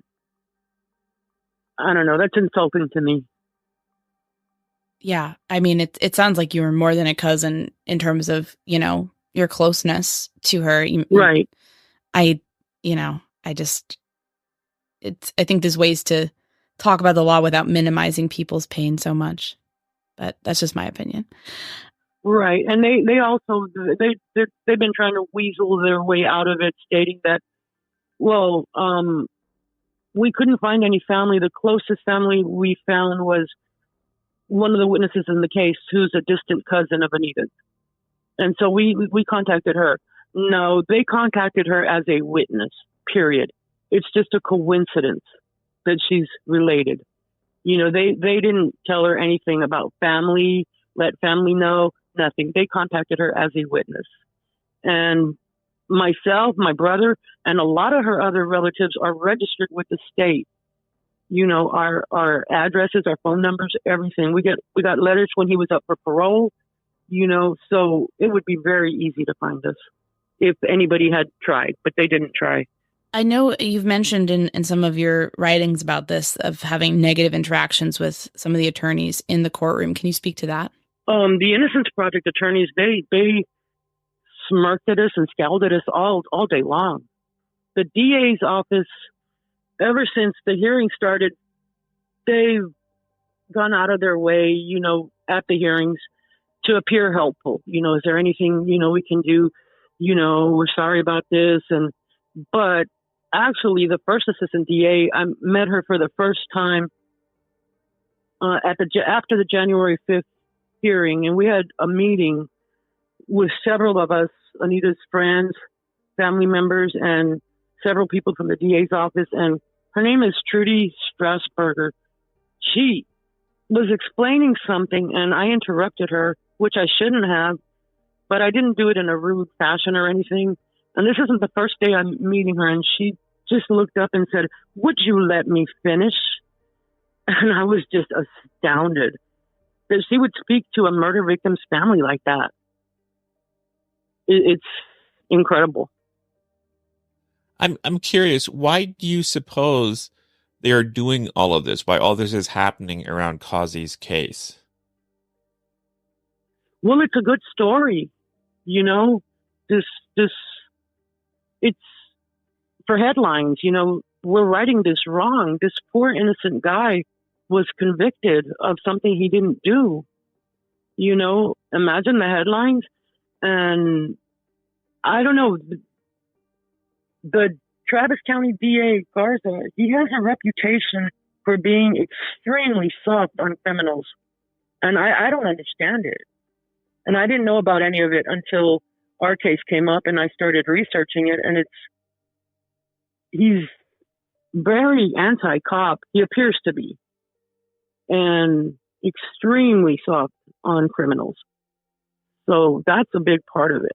I don't know. That's insulting to me.
Yeah. I mean, it sounds like you were more than a cousin in terms of, your closeness to her.
Right.
I think there's ways to talk about the law without minimizing people's pain so much, but that's just my opinion.
Right. And they also, they've been trying to weasel their way out of it, stating that, we couldn't find any family. The closest family we found was one of the witnesses in the case, who's a distant cousin of Anita's. And so we contacted her. No, they contacted her as a witness, period. It's just a coincidence that she's related. They didn't tell her anything about family, let family know, nothing. They contacted her as a witness. And myself, my brother, and a lot of her other relatives are registered with the state. Our addresses, our phone numbers, everything. We got letters when he was up for parole, so it would be very easy to find us if anybody had tried, but they didn't try.
I know you've mentioned in some of your writings about this, of having negative interactions with some of the attorneys in the courtroom. Can you speak to that?
The Innocence Project attorneys, they smirked at us and scowled at us all day long. The DA's office, ever since the hearing started, they've gone out of their way, at the hearings to appear helpful. Is there anything, we can do? We're sorry about this. But actually, the first assistant DA, I met her for the first time after the January 5th hearing, and we had a meeting with several of us, Anita's friends, family members, and several people from the DA's office. And her name is Trudy Strasburger. She was explaining something, and I interrupted her, which I shouldn't have, but I didn't do it in a rude fashion or anything. And this isn't the first day I'm meeting her, and she just looked up and said, "Would you let me finish?" And I was just astounded that she would speak to a murder victim's family like that. It's incredible.
I'm curious, why do you suppose they are doing all of this? Why all this is happening around Causey's case?
Well, it's a good story, This it's for headlines. we're righting this wrong. This poor innocent guy was convicted of something he didn't do. You know, imagine the headlines. And I don't know, the Travis County DA Garza, he has a reputation for being extremely soft on criminals. And I don't understand it. And I didn't know about any of it until our case came up and I started researching it. And he's very anti-cop. He appears to be. And extremely soft on criminals. So that's a big part of it.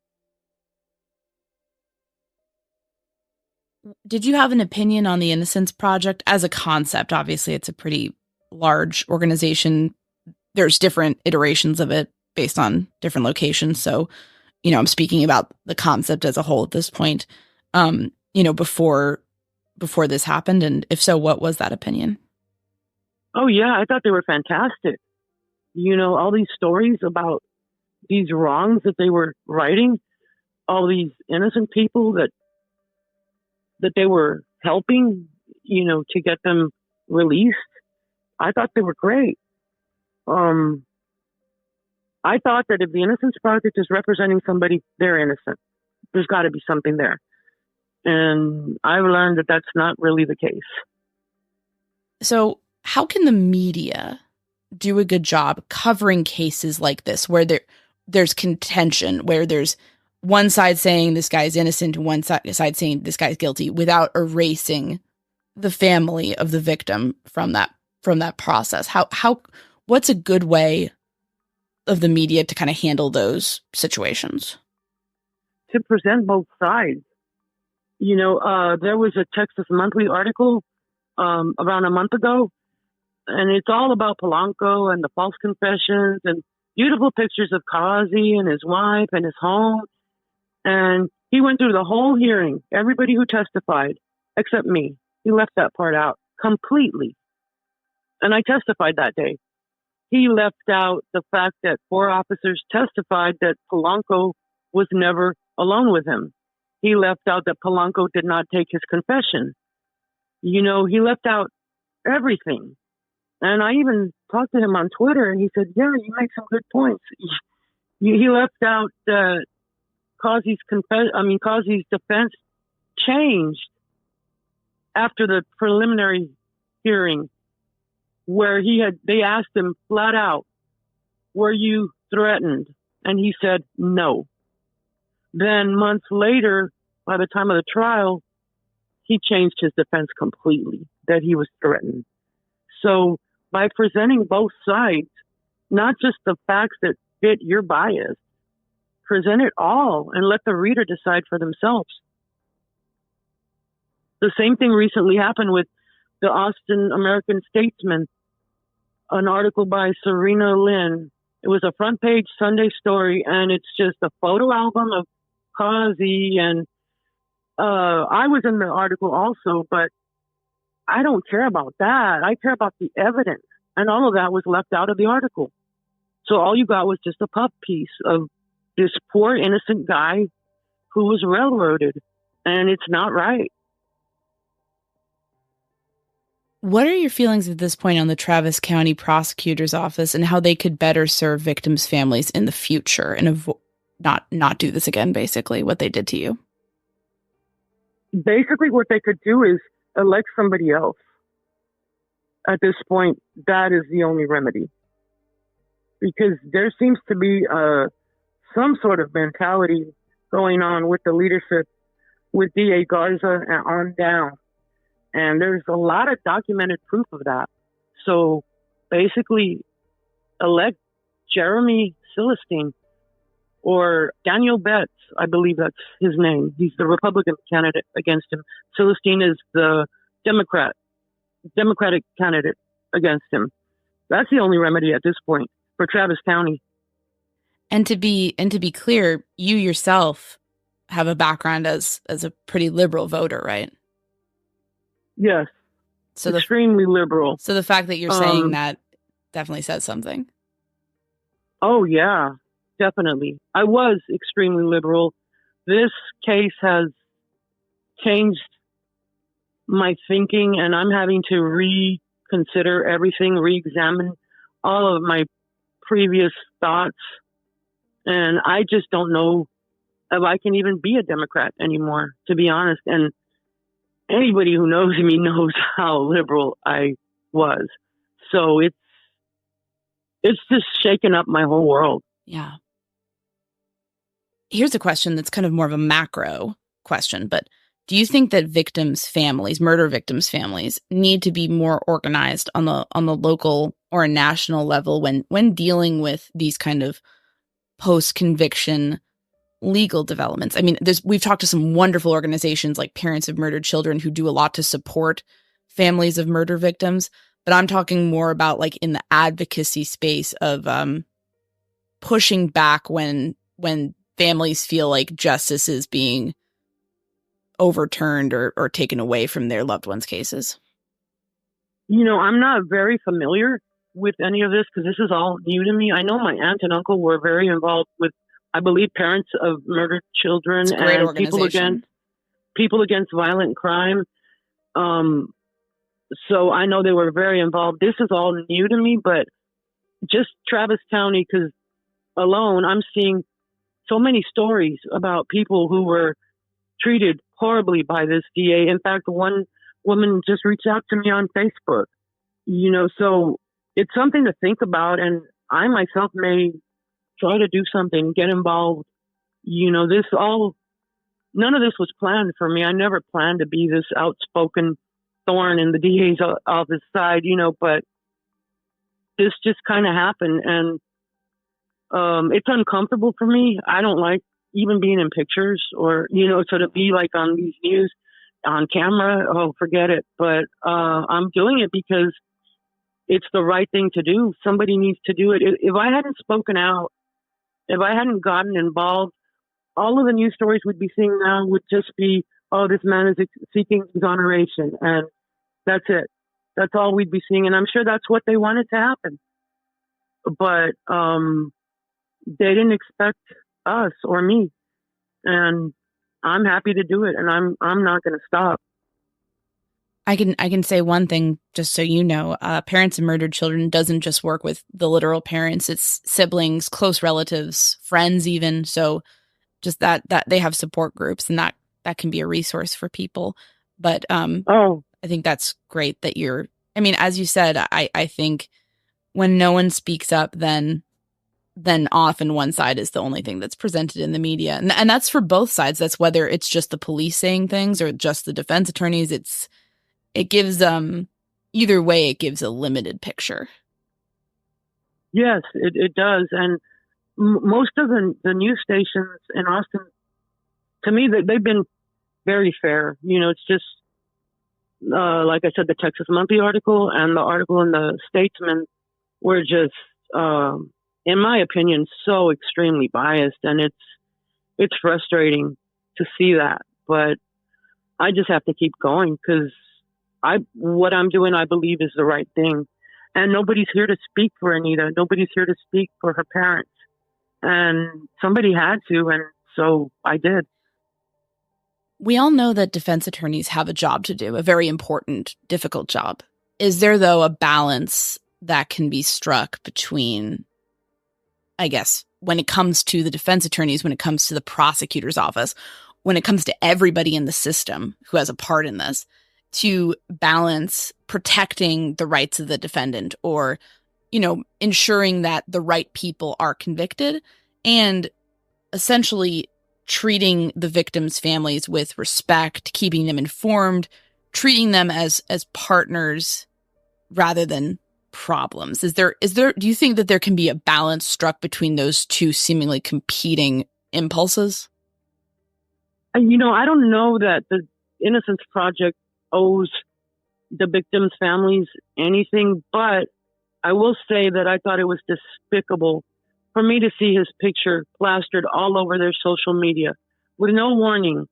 Did you have an opinion on the Innocence Project as a concept? Obviously, it's a pretty large organization. There's different iterations of it based on different locations. So, you know, I'm speaking about the concept as a whole at this point, you know, before this happened. And if so, what was that opinion?
Oh, yeah, I thought they were fantastic. You know, all these stories about these wrongs that they were righting, all these innocent people that they were helping, you know, to get them released. I thought they were great. I thought that if the Innocence Project is representing somebody, they're innocent. There's got to be something there. And I've learned that that's not really the case.
So how can the media do a good job covering cases like this, where there's contention, where there's one side saying this guy's innocent and one side saying this guy's guilty, without erasing the family of the victim from that process? What's a good way of the media to kind of handle those situations?
To present both sides. You know, there was a Texas Monthly article around a month ago, and it's all about Polanco and the false confessions and beautiful pictures of Causey and his wife and his home. And he went through the whole hearing, everybody who testified, except me. He left that part out completely. And I testified that day. He left out the fact that 4 officers testified that Polanco was never alone with him. He left out that Polanco did not take his confession. You know, he left out everything. And I even talked to him on Twitter, and he said, yeah, you make some good points. He left out Causey's defense changed after the preliminary hearing, where they asked him flat out, were you threatened? And he said, no. Then months later, by the time of the trial, he changed his defense completely, that he was threatened. So by presenting both sides, not just the facts that fit your bias, present it all and let the reader decide for themselves. The same thing recently happened with the Austin American Statesman, an article by Serena Lynn. It was a front page Sunday story, and it's just a photo album of Causey. And I was in the article also, but I don't care about that. I care about the evidence. And all of that was left out of the article. So all you got was just a puff piece of this poor innocent guy who was railroaded. And it's not right.
What are your feelings at this point on the Travis County Prosecutor's Office and how they could better serve victims' families in the future and not do this again, basically, what they did to you?
Basically, what they could do is elect somebody else. At this point, that is the only remedy. Because there seems to be some sort of mentality going on with the leadership, with DA Garza and on down. And there's a lot of documented proof of that. So basically, elect Jeremy Celestine or Daniel Betts, I believe that's his name. He's the Republican candidate against him. Celestine is the Democratic candidate against him. That's the only remedy at this point for Travis County.
And to be clear, you yourself have a background as a pretty liberal voter, right?
Yes.
So
extremely liberal.
So the fact that you're saying that definitely says something.
Oh, yeah, definitely. I was extremely liberal. This case has changed my thinking, and I'm having to reconsider everything, re-examine all of my previous thoughts. And I just don't know if I can even be a Democrat anymore, to be honest. And anybody who knows me knows how liberal I was. So it's just shaken up my whole world.
Yeah. Here's a question that's kind of more of a macro question, but do you think that murder victims' families, need to be more organized on the local or a national level when dealing with these kind of post-conviction legal developments? I mean, we've talked to some wonderful organizations like Parents of Murdered Children who do a lot to support families of murder victims, but I'm talking more about like in the advocacy space of pushing back when families feel like justice is being overturned or taken away from their loved ones' cases.
I'm not very familiar with any of this because this is all new to me. I know my aunt and uncle were very involved with, I believe, Parents of Murdered Children and people against violent crime. So I know they were very involved. This is all new to me, but just Travis County, because alone I'm seeing so many stories about people who were treated horribly by this DA. In fact, one woman just reached out to me on Facebook, so it's something to think about. And I myself may try to do something, get involved. None of this was planned for me. I never planned to be this outspoken thorn in the DA's office side, but this just kind of happened. And it's uncomfortable for me. I don't like even being in pictures or, so to be like on these news on camera, oh, forget it. But I'm doing it because it's the right thing to do. Somebody needs to do it. If I hadn't spoken out, if I hadn't gotten involved, all of the news stories we'd be seeing now would just be, oh, this man is seeking exoneration. And that's it. That's all we'd be seeing. And I'm sure that's what they wanted to happen. But they didn't expect us or me. And I'm happy to do it. And I'm not going to stop.
I can say one thing, just so you know, Parents of Murdered Children doesn't just work with the literal parents, it's siblings, close relatives, friends even. So just that they have support groups, and that can be a resource for people. But I think that's great that as you said, I think when no one speaks up, then often one side is the only thing that's presented in the media. And that's for both sides. That's whether it's just the police saying things or just the defense attorneys. It gives either way, it gives a limited picture.
Yes, it does. And most of the news stations in Austin, to me, they've been very fair. It's just, like I said, the Texas Monthly article and the article in the Statesman were just, in my opinion, so extremely biased. And it's frustrating to see that. But I just have to keep going because what I'm doing, I believe, is the right thing. And nobody's here to speak for Anita. Nobody's here to speak for her parents. And somebody had to, and so I did.
We all know that defense attorneys have a job to do, a very important, difficult job. Is there, though, a balance that can be struck between, I guess, when it comes to the defense attorneys, when it comes to the prosecutor's office, when it comes to everybody in the system who has a part in this, to balance protecting the rights of the defendant or, ensuring that the right people are convicted and essentially treating the victims' families with respect, keeping them informed, treating them as partners rather than problems? Do you think that there can be a balance struck between those two seemingly competing impulses?
I don't know that the Innocence Project owes the victims' families anything, but I will say that I thought it was despicable for me to see his picture plastered all over their social media with no warning,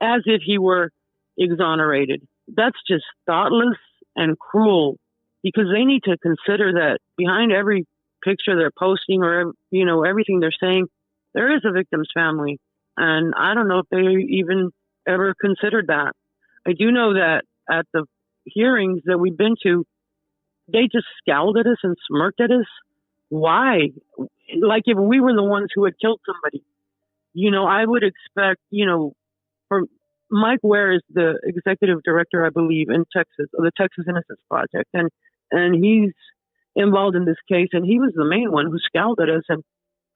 as if he were exonerated. That's just thoughtless and cruel, because they need to consider that behind every picture they're posting or, everything they're saying, there is a victim's family. And I don't know if they even ever considered that. I do know that at the hearings that we've been to, they just scowled at us and smirked at us. Why? Like if we were the ones who had killed somebody, I would expect, for Mike Ware is the executive director, I believe, in Texas, of the Texas Innocence Project. And he's involved in this case. And he was the main one who scowled at us. And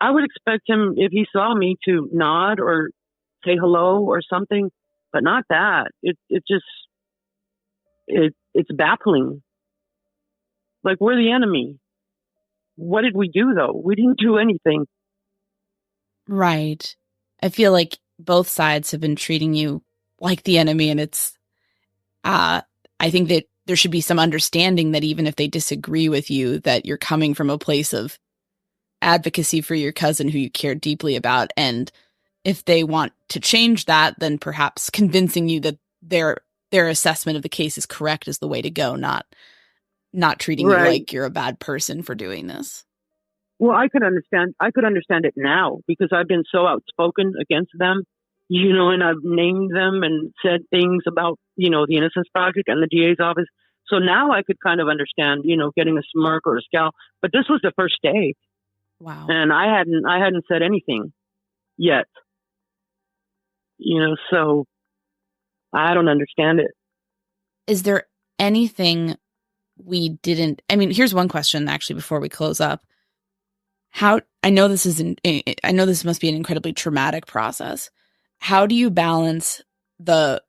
I would expect him, if he saw me, to nod or say hello or something, but not that. It's baffling. Like, we're the enemy. What did we do, though? We didn't do anything.
Right. I feel like both sides have been treating you like the enemy, and it's, I think that there should be some understanding that even if they disagree with you, that you're coming from a place of advocacy for your cousin who you care deeply about. And if they want to change that, then perhaps convincing you that their assessment of the case is correct is the way to go, not treating you like you're a bad person for doing this.
Well, I could understand it now because I've been so outspoken against them, and I've named them and said things about, the Innocence Project and the DA's office. So now I could kind of understand, getting a smirk or a scowl. But this was the first day.
Wow.
And I hadn't said anything yet. So I don't understand it.
Is there anything we didn't, here's one question actually before we close up. I know this must be an incredibly traumatic process. How do you balance the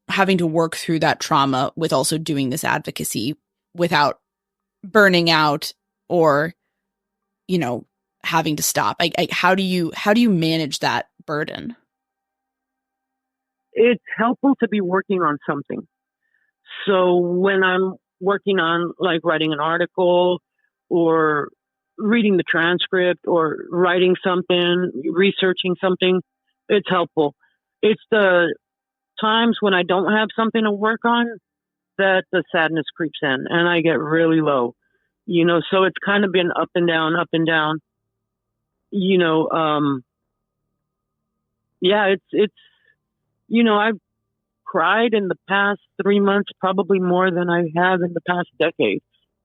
having to work through that trauma with also doing this advocacy without burning out or, having to stop? How do you manage that burden?
It's helpful to be working on something. So when I'm working on like writing an article or reading the transcript or writing something, researching something, it's helpful. It's the times when I don't have something to work on that the sadness creeps in and I get really low, so it's kind of been up and down. I've cried in the past 3 months, probably more than I have in the past decade.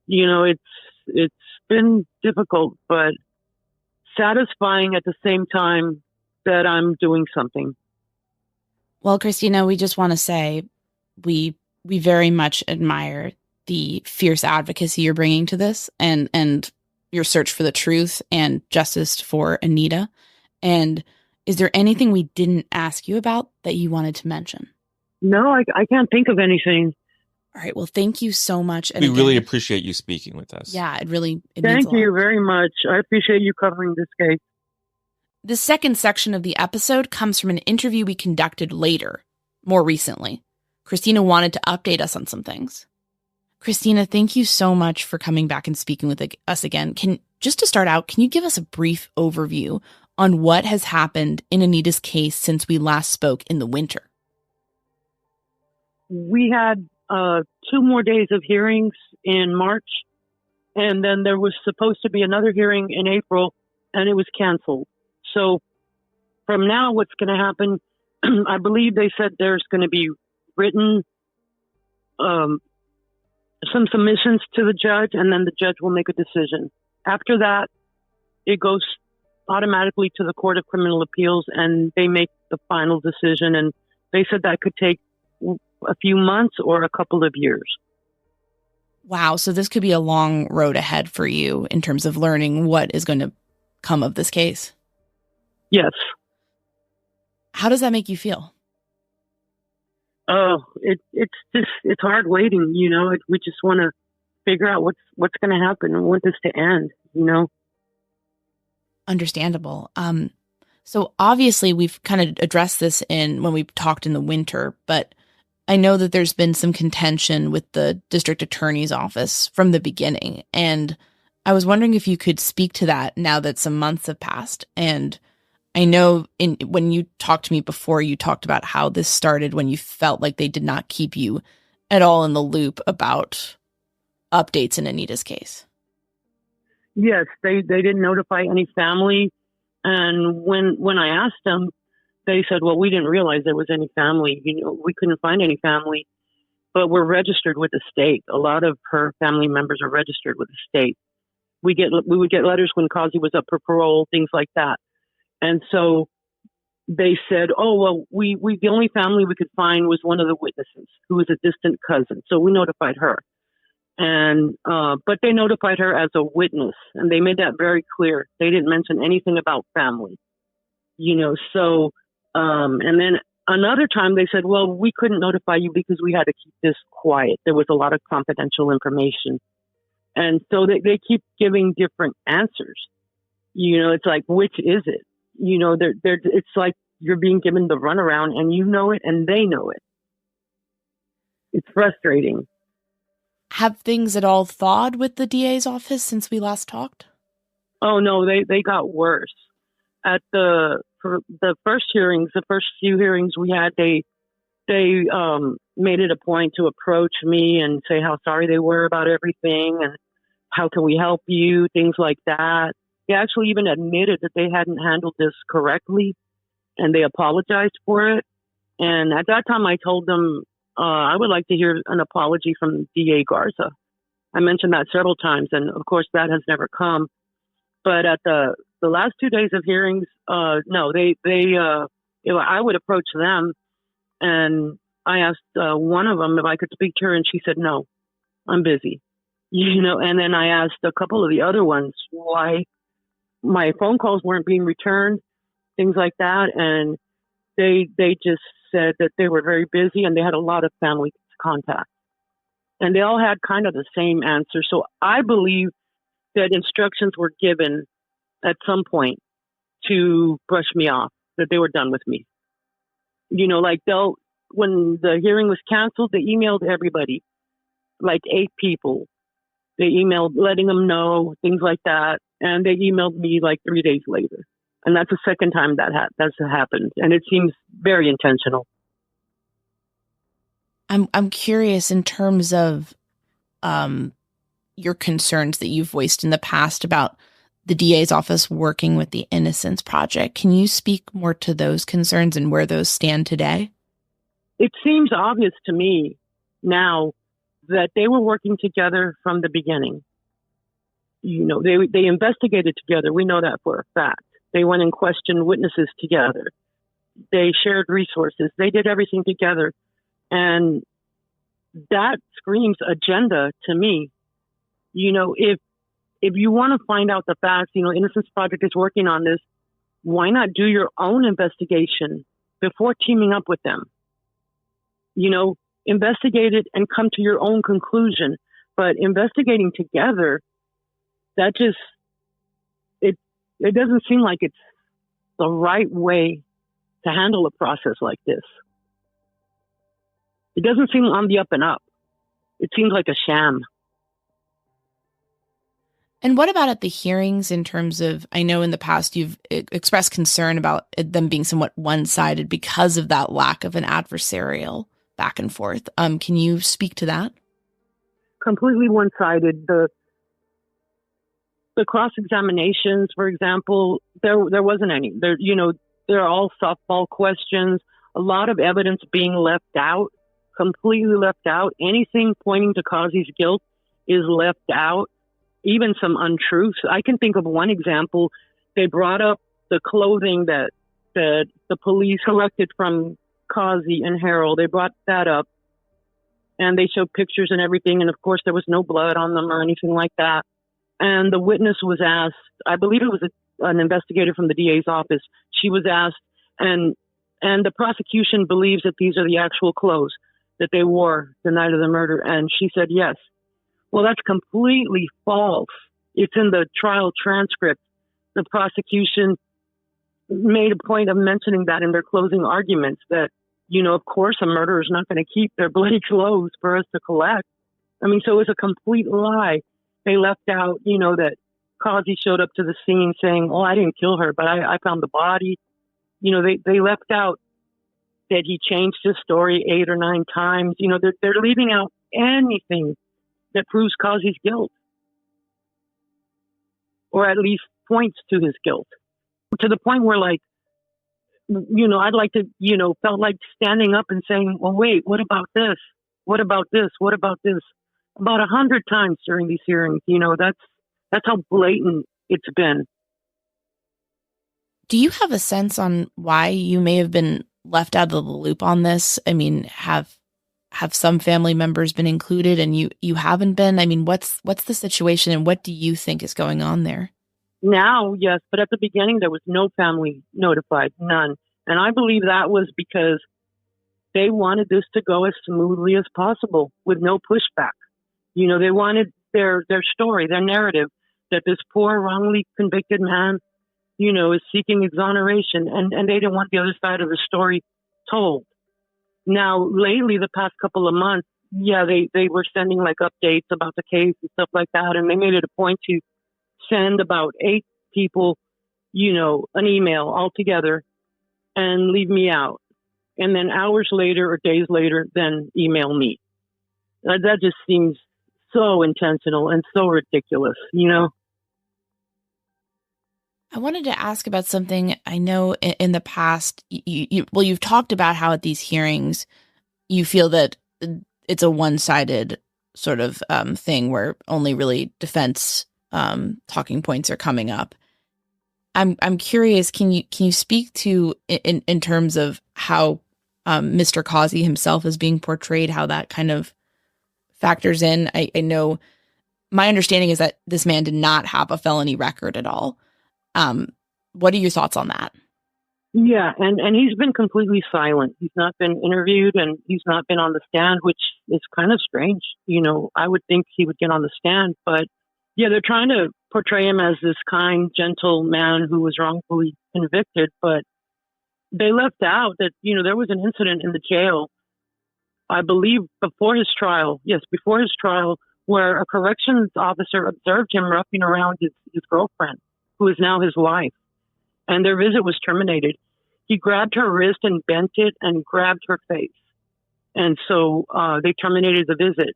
It's been difficult, but satisfying at the same time that I'm doing something.
Well, Kristina, we just want to say we very much admire the fierce advocacy you're bringing to this and your search for the truth and justice for Anita. And is there anything we didn't ask you about that you wanted to mention?
No, I can't think of anything.
All right. Well, thank you so much. And
we really appreciate you speaking with us.
Yeah, it means
Thank you very much. I appreciate you covering this case.
The second section of the episode comes from an interview we conducted more recently. Kristina wanted to update us on some things. Kristina, thank you so much for coming back and speaking with us again. Just to start out, can you give us a brief overview on what has happened in Anita's case since we last spoke in the winter?
We had 2 more days of hearings in March, and then there was supposed to be another hearing in April, and it was canceled. So from now, what's going to happen, I believe they said there's going to be written some submissions to the judge, and then the judge will make a decision. After that, it goes automatically to the Court of Criminal Appeals, and they make the final decision. And they said that could take a few months or a couple of years.
Wow. So this could be a long road ahead for you in terms of learning what is going to come of this case.
Yes.
How does that make you feel?
Oh, it's hard waiting, we just want to figure out what's going to happen and want this to end,
Understandable. So obviously we've kind of addressed this when we talked in the winter, but I know that there's been some contention with the district attorney's office from the beginning. And I was wondering if you could speak to that now that some months have passed. And I know when you talked to me before, you talked about how this started when you felt like they did not keep you at all in the loop about updates in Anita's case.
Yes, they didn't notify any family. And when I asked them, they said, well, we didn't realize there was any family. We couldn't find any family, but we're registered with the state. A lot of her family members are registered with the state. We would get letters when Causey was up for parole, things like that. And so they said, oh, well, we the only family we could find was one of the witnesses who was a distant cousin. So we notified her. And, but they notified her as a witness, and they made that very clear. They didn't mention anything about family, so, and then another time they said, well, we couldn't notify you because we had to keep this quiet. There was a lot of confidential information. And so they keep giving different answers. It's like, which is it? It's like you're being given the runaround, and you know it and they know it. It's frustrating.
Have things at all thawed with the DA's office since we last talked?
Oh, no, they got worse. For the first few hearings we had, they made it a point to approach me and say how sorry they were about everything and how can we help you, things like that. They actually even admitted that they hadn't handled this correctly, and they apologized for it. And at that time, I told them I would like to hear an apology from DA Garza. I mentioned that several times, and of course, that has never come. But at the last 2 days of hearings, no, I would approach them, and I asked one of them if I could speak to her, and she said, no, I'm busy. And then I asked a couple of the other ones why my phone calls weren't being returned, things like that. And they just said that they were very busy and they had a lot of family contact. And they all had kind of the same answer. So I believe that instructions were given at some point to brush me off, that they were done with me. Like when the hearing was canceled, they emailed everybody, like 8 people. They emailed letting them know, things like that. And they emailed me like 3 days later. And that's the second time that's happened. And it seems very intentional.
I'm curious in terms of your concerns that you've voiced in the past about the DA's office working with the Innocence Project. Can you speak more to those concerns and where those stand today?
It seems obvious to me now that they were working together from the beginning. They investigated together. We know that for a fact. They went and questioned witnesses together. They shared resources. They did everything together. And that screams agenda to me. If you want to find out the facts, Innocence Project is working on this. Why not do your own investigation before teaming up with them? Investigate it and come to your own conclusion. But investigating together, that just, it doesn't seem like it's the right way to handle a process like this. It doesn't seem on the up and up. It seems like a sham.
And what about at the hearings in terms of, I know in the past you've expressed concern about them being somewhat one-sided because of that lack of an adversarial back and forth. Can you speak to that?
Completely one-sided. The cross-examinations, for example, there wasn't any. They're all softball questions. A lot of evidence being left out, completely left out. Anything pointing to Causey's guilt is left out. Even some untruths. I can think of one example. They brought up the clothing that the police collected from Causey and Harold. They brought that up, and they showed pictures and everything. And of course, there was no blood on them or anything like that. And the witness was asked, I believe it was an investigator from the DA's office. She was asked, and the prosecution believes that these are the actual clothes that they wore the night of the murder. And she said, yes. Well, that's completely false. It's in the trial transcript. The prosecution made a point of mentioning that in their closing arguments that, of course, a murderer is not going to keep their bloody clothes for us to collect. So it's a complete lie. They left out, that Causey showed up to the scene saying, oh, I didn't kill her, but I found the body. They left out that he changed his story 8 or 9 times. They're leaving out anything that proves Causey's guilt, or at least points to his guilt, to the point where, I'd like to, felt like standing up and saying, well, wait, what about this? What about this? What about this? About 100 times during these hearings. That's how blatant it's been.
Do you have a sense on why you may have been left out of the loop on this? I mean, have some family members been included and you haven't been? I mean, what's the situation and what do you think is going on there?
Now, yes, but at the beginning there was no family notified, none. And I believe that was because they wanted this to go as smoothly as possible with no pushback. They wanted their story, their narrative, that this poor wrongly convicted man, is seeking exoneration, and they didn't want the other side of the story told. Now, lately, the past couple of months, they were sending like updates about the case and stuff like that, and they made it a point to send about 8 people, an email all together and leave me out. And then hours later or days later, then email me. That just seems so intentional and so ridiculous,
I wanted to ask about something. I know in the past, you've talked about how at these hearings, you feel that it's a one-sided sort of thing where only really defense talking points are coming up. I'm curious. Can you speak to in terms of how Mr. Causey himself is being portrayed, how that kind of factors in? I know my understanding is that this man did not have a felony record at all. What are your thoughts on that?
Yeah, and he's been completely silent. He's not been interviewed and he's not been on the stand, which is kind of strange. I would think he would get on the stand, but yeah, they're trying to portray him as this kind, gentle man who was wrongfully convicted, but they left out that, there was an incident in the jail, I believe before his trial, where a corrections officer observed him roughing around his girlfriend, who is now his wife, and their visit was terminated. He grabbed her wrist and bent it and grabbed her face. And so they terminated the visit.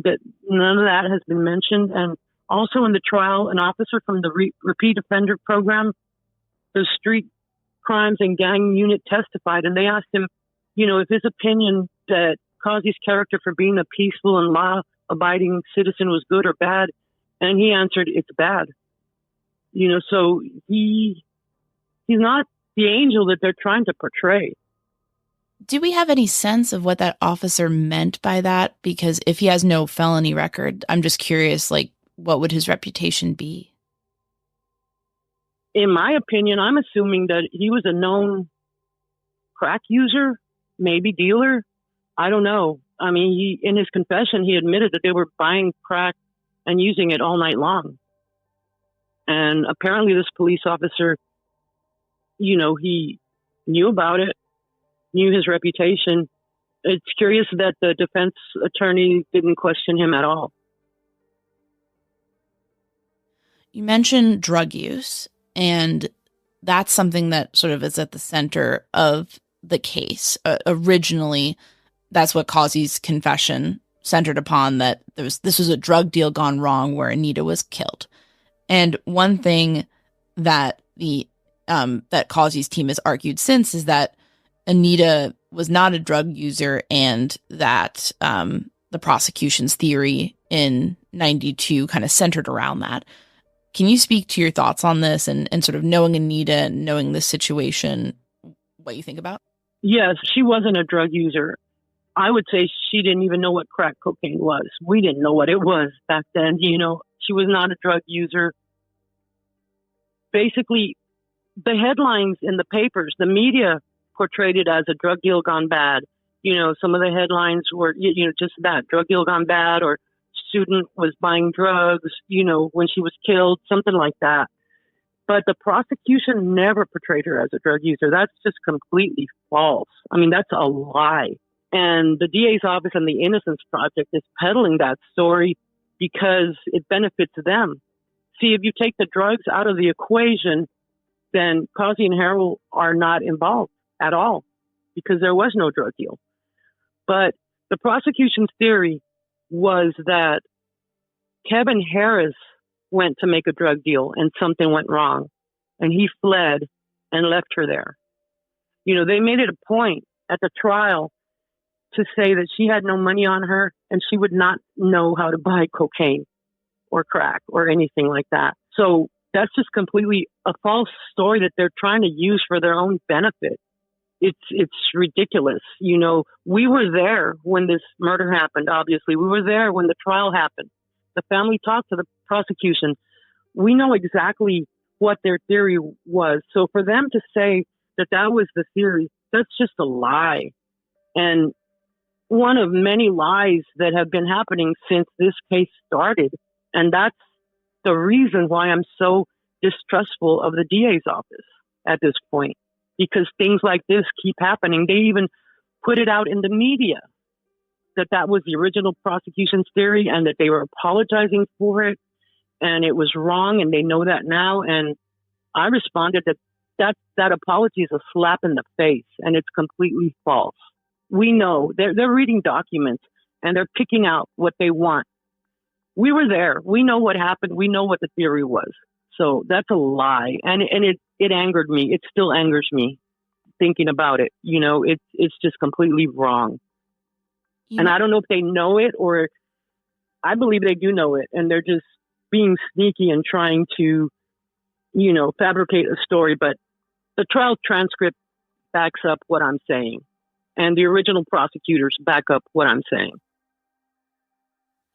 That none of that has been mentioned. And also in the trial, an officer from the repeat offender program, the street crimes and gang unit, testified, and they asked him, if his opinion that Causey's character for being a peaceful and law-abiding citizen was good or bad, and he answered, it's bad. So he's not the angel that they're trying to portray.
Do we have any sense of what that officer meant by that? Because if he has no felony record, I'm just curious, what would his reputation be?
In my opinion, I'm assuming that he was a known crack user, maybe dealer. I don't know. I mean, in his confession, he admitted that they were buying crack and using it all night long. And apparently this police officer, he knew about it, knew his reputation. It's curious that the defense attorney didn't question him at all.
You mentioned drug use, and that's something that sort of is at the center of the case. Originally, that's what Causey's confession centered upon, that this was a drug deal gone wrong where Anita was killed. And one thing that that Causey's team has argued since is that Anita was not a drug user, and that the prosecution's theory in 92 kind of centered around that. Can you speak to your thoughts on this and sort of knowing Anita and knowing this situation, what you think about?
Yes, she wasn't a drug user. I would say she didn't even know what crack cocaine was. We didn't know what it was back then. She was not a drug user. Basically, the headlines in the papers, the media portrayed it as a drug deal gone bad. Some of the headlines were, just that, drug deal gone bad, or student was buying drugs, when she was killed, something like that. But the prosecution never portrayed her as a drug user. That's just completely false. I mean, that's a lie. And the DA's office and the Innocence Project is peddling that story because it benefits them. See, if you take the drugs out of the equation, then Causey and Harrell are not involved at all because there was no drug deal. But the prosecution's theory was that Kevin Harris went to make a drug deal and something went wrong, and he fled and left her there. They made it a point at the trial to say that she had no money on her and she would not know how to buy cocaine or crack or anything like that. So that's just completely a false story that they're trying to use for their own benefit. It's ridiculous. We were there when this murder happened, obviously. We were there when the trial happened. The family talked to the prosecution. We know exactly what their theory was. So for them to say that that was the theory, that's just a lie. And one of many lies that have been happening since this case started. And that's the reason why I'm so distrustful of the DA's office at this point, because things like this keep happening. They even put it out in the media that that was the original prosecution's theory and that they were apologizing for it and it was wrong, and they know that now. And I responded that apology is a slap in the face and it's completely false. We know they're reading documents and they're picking out what they want. We were there. We know what happened. We know what the theory was. So that's a lie. And it angered me. It still angers me thinking about it. It's just completely wrong. And I don't know if they know it, or I believe they do know it. And they're just being sneaky and trying to, fabricate a story. But the trial transcript backs up what I'm saying. And the original prosecutors back up what I'm saying.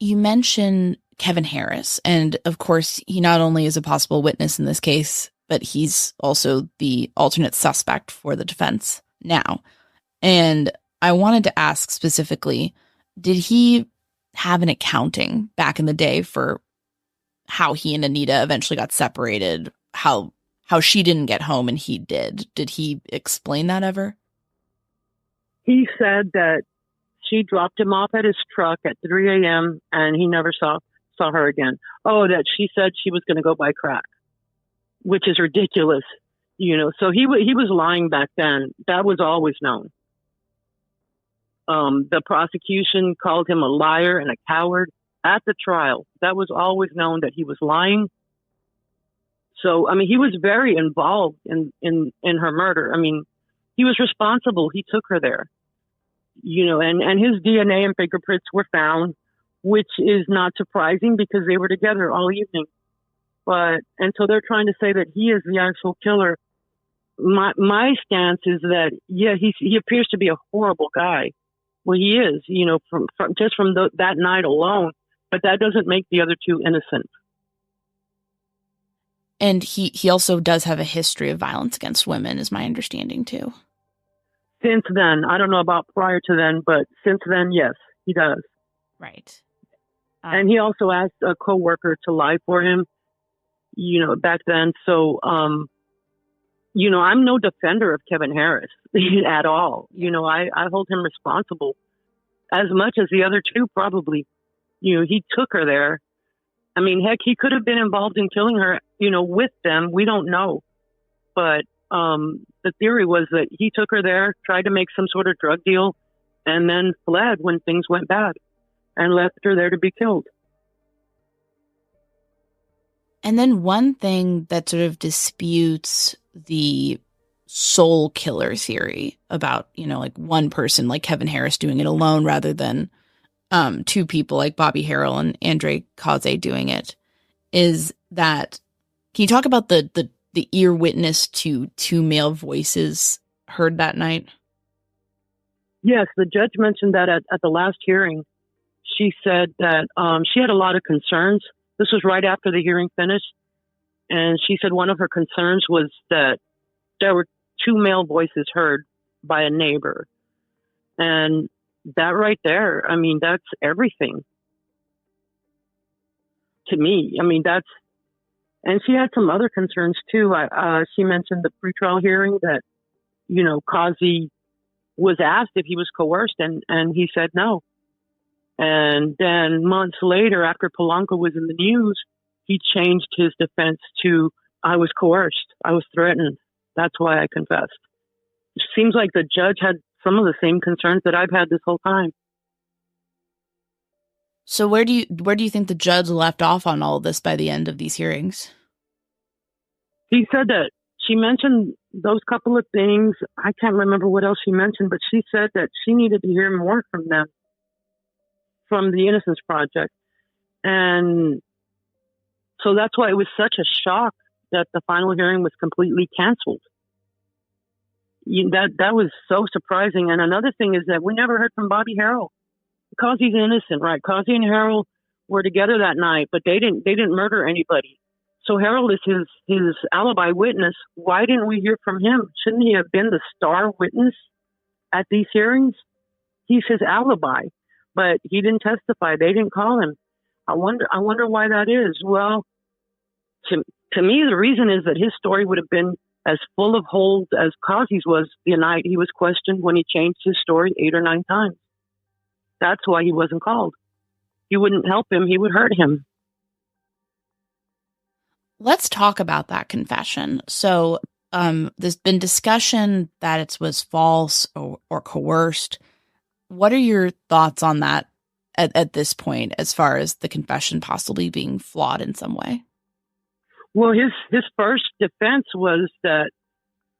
You mentioned Kevin Harris, and of course, he not only is a possible witness in this case, but he's also the alternate suspect for the defense now. And I wanted to ask specifically, did he have an accounting back in the day for how he and Anita eventually got separated, how she didn't get home and he did? Did he explain that ever?
He said that she dropped him off at his truck at 3 a.m. and he never saw her again. Oh, that she said she was going to go buy crack, which is ridiculous. So he was lying back then. That was always known. The prosecution called him a liar and a coward at the trial. That was always known, that he was lying. So, he was very involved in her murder. He was responsible. He took her there, and his DNA and fingerprints were found, which is not surprising because they were together all evening. And so they're trying to say that he is the actual killer. My stance is that, yeah, he appears to be a horrible guy. Well, he is, from that night alone, but that doesn't make the other two innocent.
And he also does have a history of violence against women, is my understanding, too.
Since then, I don't know about prior to then, but since then, yes, he does.
Right.
And he also asked a coworker to lie for him, back then. So, I'm no defender of Kevin Harris at all. I hold him responsible as much as the other two, probably. He took her there. Heck, he could have been involved in killing her, with them. We don't know. But the theory was that he took her there, tried to make some sort of drug deal, and then fled when things went bad and left her there to be killed.
And then one thing that sort of disputes the soul killer theory about, one person like Kevin Harris doing it alone rather than two people like Bobby Harrell and Andre Causey doing it, is that, can you talk about the ear witness to two male voices heard that night?
Yes, the judge mentioned that at the last hearing. She said that she had a lot of concerns. This was right after the hearing finished. And she said one of her concerns was that there were two male voices heard by a neighbor. And that right there, that's everything to me. And she had some other concerns too. She mentioned the pretrial hearing that, Causey was asked if he was coerced and he said no. And then months later, after Polanco was in the news, he changed his defense to, I was coerced. I was threatened. That's why I confessed. It seems like the judge had some of the same concerns that I've had this whole time.
So where do you think the judge left off on all of this by the end of these hearings?
He said that she mentioned those couple of things. I can't remember what else she mentioned, but she said that she needed to hear more from them, from the Innocence Project. And so that's why it was such a shock that the final hearing was completely canceled. That was so surprising. And another thing is that we never heard from Bobby Harrell. Causey's innocent, right? Causey and Harrell were together that night, but they didn't murder anybody. So Harrell is his alibi witness. Why didn't we hear from him? Shouldn't he have been the star witness at these hearings? He's his alibi, but he didn't testify. They didn't call him. I wonder why that is. Well, to me, the reason is that his story would have been as full of holes as Causey's was the night he was questioned when he changed his story 8 or 9 times. That's why he wasn't called. He wouldn't help him. He would hurt him.
Let's talk about that confession. So there's been discussion that it was false or coerced. What are your thoughts on that at this point, as far as the confession possibly being flawed in some way?
Well, his first defense was that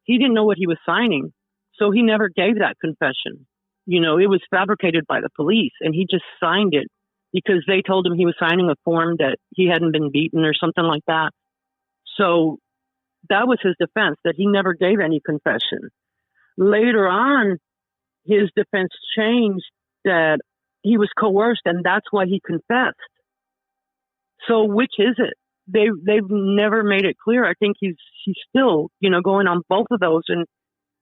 he didn't know what he was signing, so he never gave that confession. You know, it was fabricated by the police, and he just signed it because they told him he was signing a form that he hadn't been beaten or something like that. So that was his defense, that he never gave any confession. Later on, his defense changed that he was coerced, and that's why he confessed. So which is it? They've never made it clear. I think he's still, going on both of those, and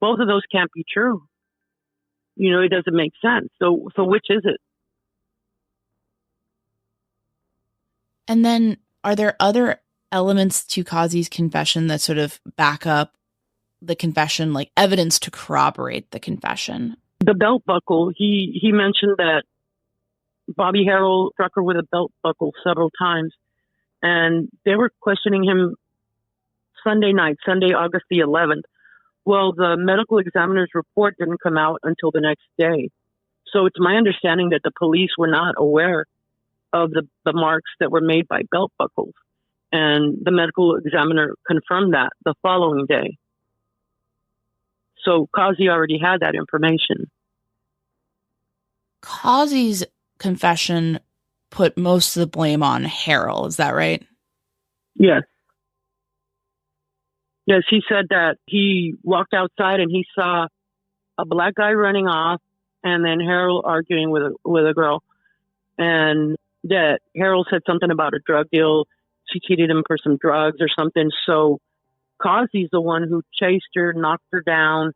both of those can't be true. It doesn't make sense. So which is it?
And then are there other elements to Causey's confession that sort of back up the confession, like evidence to corroborate the confession?
The belt buckle, he mentioned that Bobby Harrell struck her with a belt buckle several times. And they were questioning him Sunday night, Sunday, August the 11th. Well, the medical examiner's report didn't come out until the next day. So it's my understanding that the police were not aware of the marks that were made by belt buckles. And the medical examiner confirmed that the following day. So Causey already had that information.
Causey's confession put most of the blame on Harrell. Is that right?
Yes. Yes, he said that he walked outside and he saw a black guy running off and then Harrell arguing with a girl. And that Harrell said something about a drug deal. She cheated him for some drugs or something. So Causey's the one who chased her, knocked her down,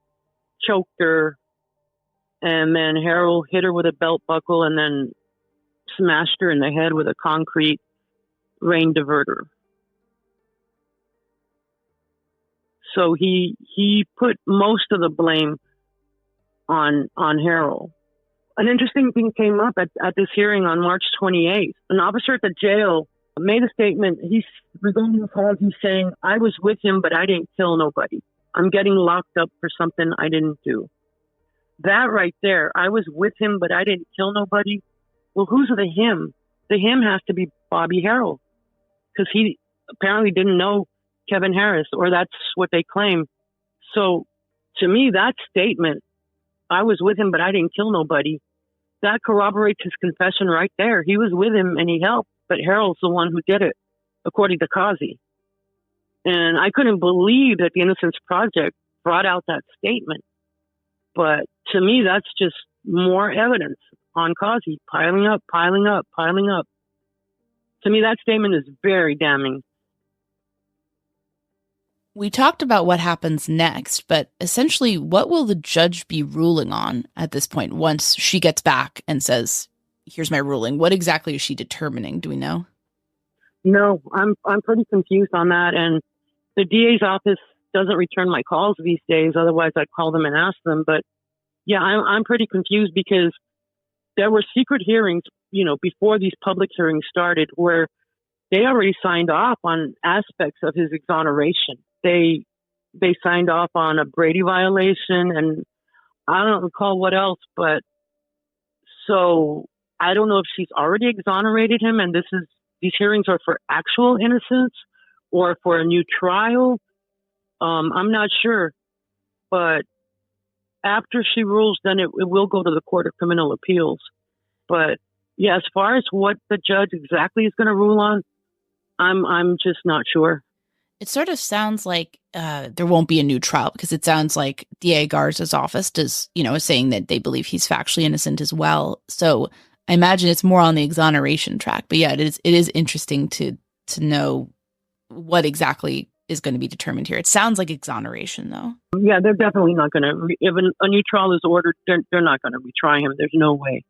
choked her, and then Harrell hit her with a belt buckle and then smashed her in the head with a concrete rain diverter. So he put most of the blame on Harrell. An interesting thing came up at this hearing on March 28th. An officer at the jail made a statement. He's regarding Causey saying, "I was with him, but I didn't kill nobody. I'm getting locked up for something I didn't do." That right there, I was with him, but I didn't kill nobody. Well, who's the him? The him has to be Bobby Harrell, because he apparently didn't know Kevin Harris, or that's what they claim. So to me, that statement, "I was with him, but I didn't kill nobody," that corroborates his confession right there. He was with him and he helped, but Harrell's the one who did it, according to Causey. And I couldn't believe that the Innocence Project brought out that statement. But to me, that's just more evidence on Causey, piling up, piling up, piling up. To me, that statement is very damning.
We talked about what happens next, but essentially, what will the judge be ruling on at this point once she gets back and says, "Here's my ruling"? What exactly is she determining? Do we know?
No, I'm pretty confused on that. And the DA's office doesn't return my calls these days. Otherwise, I'd call them and ask them. But yeah, I'm pretty confused because there were secret hearings, before these public hearings started, where they already signed off on aspects of his exoneration. They signed off on a Brady violation, and I don't recall what else. But so I don't know if she's already exonerated him, and these hearings are for actual innocence or for a new trial. I'm not sure, but after she rules, then it will go to the Court of Criminal Appeals. But yeah, as far as what the judge exactly is going to rule on, I'm just not sure.
It sort of sounds like there won't be a new trial, because it sounds like DA Garza's office is saying that they believe he's factually innocent as well. So I imagine it's more on the exoneration track. But yeah, it is interesting to know what exactly is going to be determined here. It sounds like exoneration, though.
Yeah, they're definitely not going to. If a new trial is ordered, they're not going to retry him. There's no way.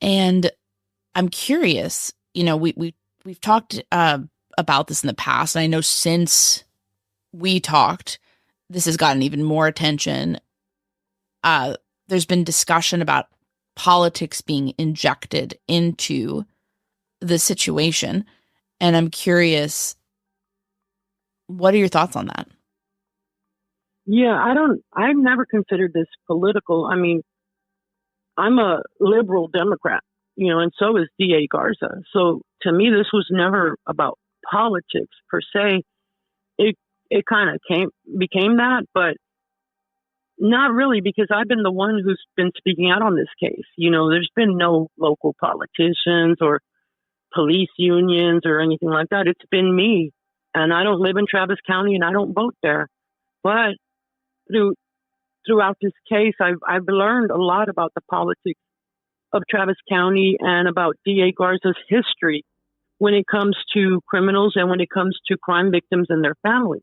And I'm curious. We've talked about this in the past. And I know since we talked, this has gotten even more attention. There's been discussion about politics being injected into the situation. And I'm curious, what are your thoughts on that?
Yeah, I've never considered this political. I mean, I'm a liberal Democrat, and so is DA Garza. So to me, this was never about politics per se. It kind of became that, but not really, because I've been the one who's been speaking out on this case. There's been no local politicians or police unions or anything like that. It's been me, and I don't live in Travis County and I don't vote there. But throughout this case, I've learned a lot about the politics of Travis County and about DA Garza's history when it comes to criminals and when it comes to crime victims and their families.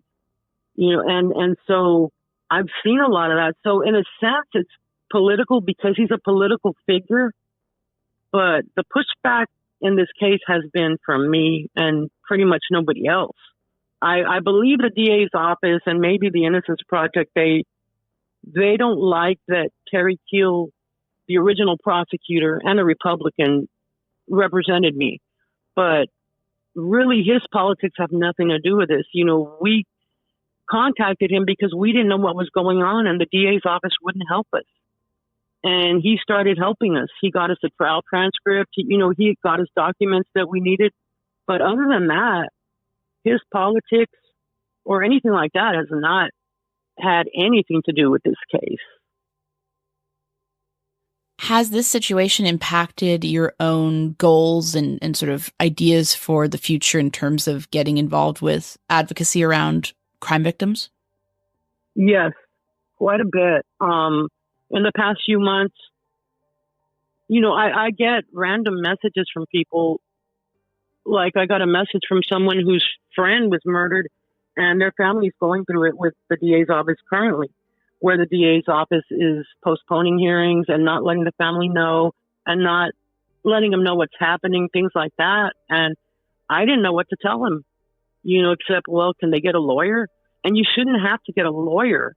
And so I've seen a lot of that. So in a sense, it's political because he's a political figure. But the pushback in this case has been from me and pretty much nobody else. I believe the DA's office and maybe the Innocence Project, they don't like that Terry Keel, the original prosecutor and a Republican, represented me. But really, his politics have nothing to do with this. We contacted him because we didn't know what was going on, and the DA's office wouldn't help us. And he started helping us. He got us a trial transcript. He got us documents that we needed. But other than that, his politics or anything like that has not had anything to do with this case.
Has this situation impacted your own goals and sort of ideas for the future in terms of getting involved with advocacy around crime victims?
Yes, quite a bit. In the past few months, I get random messages from people. Like I got a message from someone whose friend was murdered and their family's going through it with the DA's office currently, where the DA's office is postponing hearings and not letting the family know and not letting them know what's happening, things like that. And I didn't know what to tell them, except, well, can they get a lawyer? And you shouldn't have to get a lawyer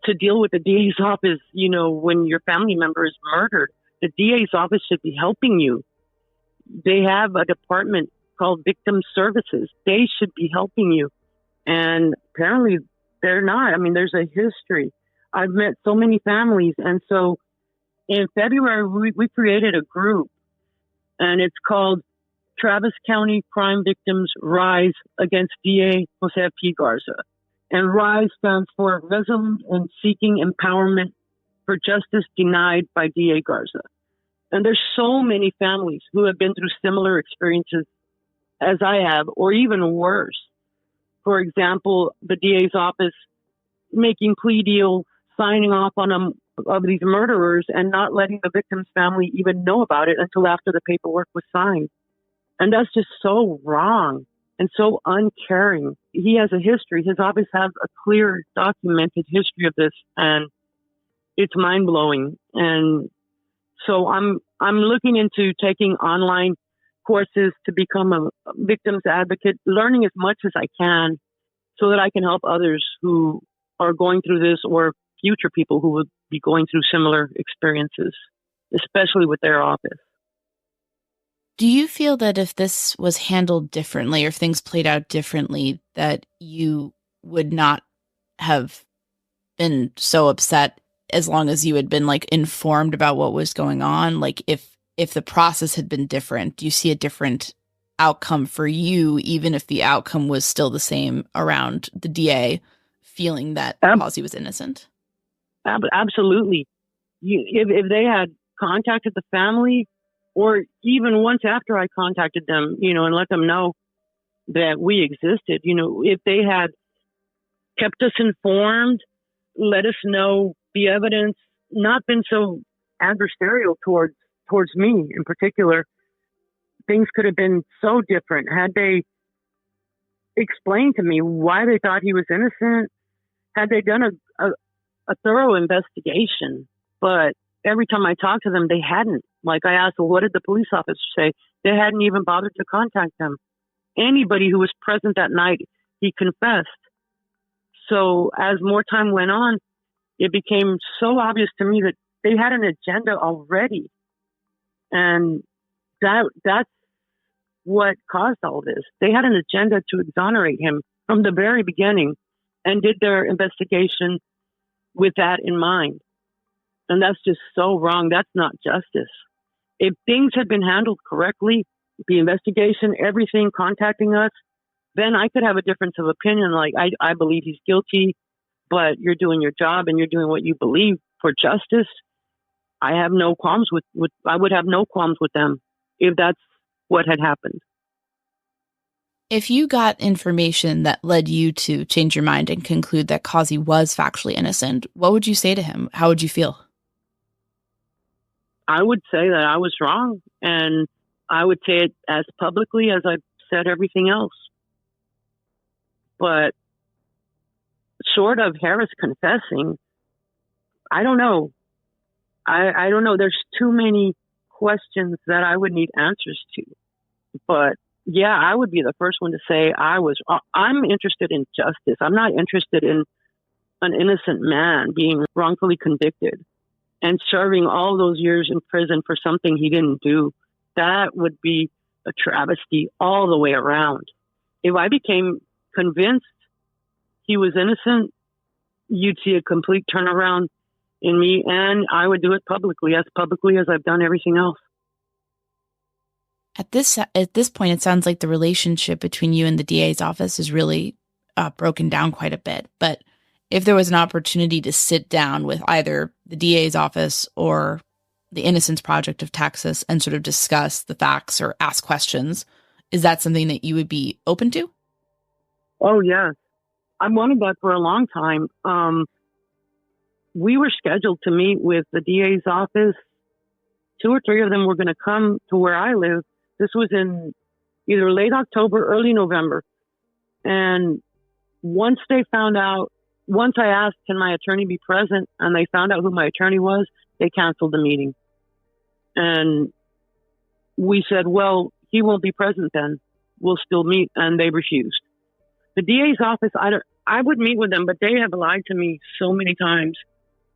to deal with the DA's office, when your family member is murdered. The DA's office should be helping you. They have a department called Victim Services. They should be helping you. And apparently they're not. I mean, there's a history. I've met so many families. And so in February, we created a group, and it's called Travis County Crime Victims Rise Against DA Jose P. Garza. And RISE stands for Resolute and Seeking Empowerment for Justice Denied by DA Garza. And there's so many families who have been through similar experiences as I have, or even worse. For example, the DA's office making plea deals, signing off on them of these murderers and not letting the victim's family even know about it until after the paperwork was signed. And that's just so wrong and so uncaring. He has a history. His office has a clear, documented history of this, and it's mind-blowing. And so I'm looking into taking online courses to become a victim's advocate, learning as much as I can so that I can help others who are going through this or future people who would be going through similar experiences, especially with their office.
Do you feel that if this was handled differently or if things played out differently, that you would not have been so upset as long as you had been informed about what was going on? Like if the process had been different, do you see a different outcome for you, even if the outcome was still the same around the DA feeling that Causey was innocent?
Absolutely. If they had contacted the family, or even once after I contacted them, and let them know that we existed, if they had kept us informed, let us know the evidence, not been so adversarial towards me in particular, things could have been so different. Had they explained to me why they thought he was innocent, had they done a thorough investigation. But every time I talked to them, they hadn't. Like I asked, well, what did the police officer say? They hadn't even bothered to contact them. Anybody who was present that night, he confessed. So as more time went on, it became so obvious to me that they had an agenda already. And that's what caused all this. They had an agenda to exonerate him from the very beginning and did their investigation with that in mind. And that's just so wrong. That's not justice. If things had been handled correctly, the investigation, everything, contacting us, then I could have a difference of opinion. Like, I believe he's guilty, but you're doing your job and you're doing what you believe for justice. I have no qualms I would have no qualms with them if that's what had happened.
If you got information that led you to change your mind and conclude that Causey was factually innocent, what would you say to him? How would you feel?
I would say that I was wrong, and I would say it as publicly as I've said everything else. But short of Harris confessing, I don't know. I don't know. There's too many questions that I would need answers to. But yeah, I would be the first one to say I'm interested in justice. I'm not interested in an innocent man being wrongfully convicted and serving all those years in prison for something he didn't do. That would be a travesty all the way around. If I became convinced he was innocent, you'd see a complete turnaround in me, and I would do it publicly as I've done everything else.
At this point, it sounds like the relationship between you and the DA's office is really broken down quite a bit. But if there was an opportunity to sit down with either the DA's office or the Innocence Project of Texas and sort of discuss the facts or ask questions, is that something that you would be open to?
Oh, yes. I've wanted that for a long time. We were scheduled to meet with the DA's office. 2 or 3 of them were going to come to where I live. This was in either late October, early November. And once I asked, can my attorney be present? And they found out who my attorney was, they canceled the meeting. And we said, well, he won't be present then. We'll still meet. And they refused. The DA's office, I would meet with them, but they have lied to me so many times.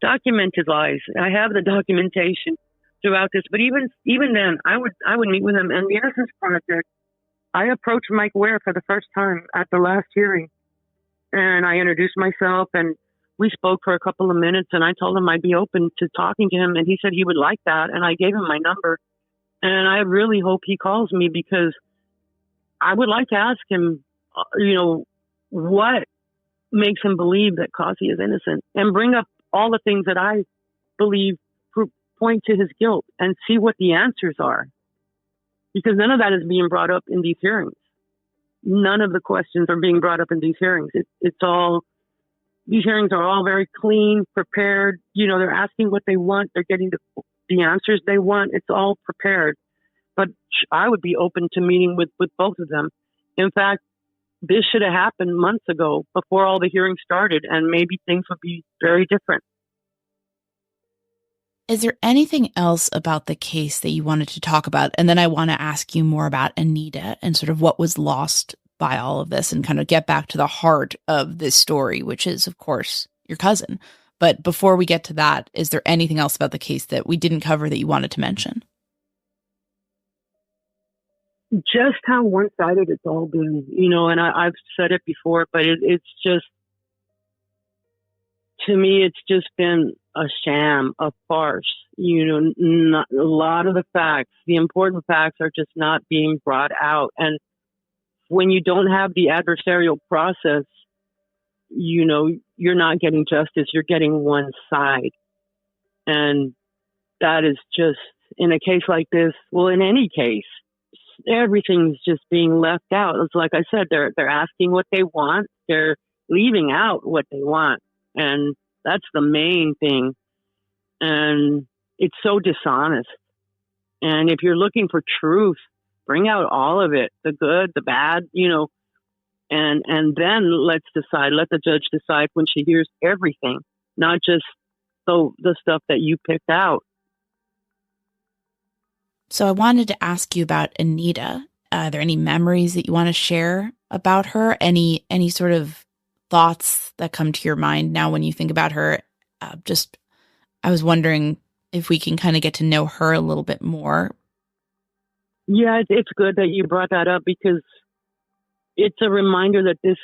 Documented lies. I have the documentation throughout this, but even then, I would meet with them. And the Innocence Project, I approached Mike Ware for the first time at the last hearing, and I introduced myself, and we spoke for a couple of minutes, and I told him I'd be open to talking to him, and he said he would like that, and I gave him my number, and I really hope he calls me, because I would like to ask him, what makes him believe that Causey is innocent, and bring up all the things that I believe point to his guilt, and see what the answers are. Because none of that is being brought up in these hearings. None of the questions are being brought up in these hearings. These hearings are all very clean, prepared. They're asking what they want. They're getting the answers they want. It's all prepared. But I would be open to meeting with both of them. In fact, this should have happened months ago before all the hearings started, and maybe things would be very different.
Is there anything else about the case that you wanted to talk about? And then I want to ask you more about Anita and sort of what was lost by all of this, and kind of get back to the heart of this story, which is, of course, your cousin. But before we get to that, is there anything else about the case that we didn't cover that you wanted to mention?
Just how one-sided it's all been, and I've said it before, but it's just to me, it's just been a sham, a farce. Not, a lot of the facts, the important facts are just not being brought out. And when you don't have the adversarial process, you're not getting justice. You're getting one side. And that is just, in a case like this, well, in any case, everything's just being left out. It's like I said, they're asking what they want. They're leaving out what they want. And that's the main thing. And it's so dishonest. And if you're looking for truth, bring out all of it, the good, the bad, and then let the judge decide when she hears everything, not just the stuff that you picked out.
So I wanted to ask you about Anita. Are there any memories that you want to share about her? Any sort of thoughts that come to your mind now when you think about her? I was wondering if we can kind of get to know her a little bit more.
Yeah, it's good that you brought that up, because it's a reminder that this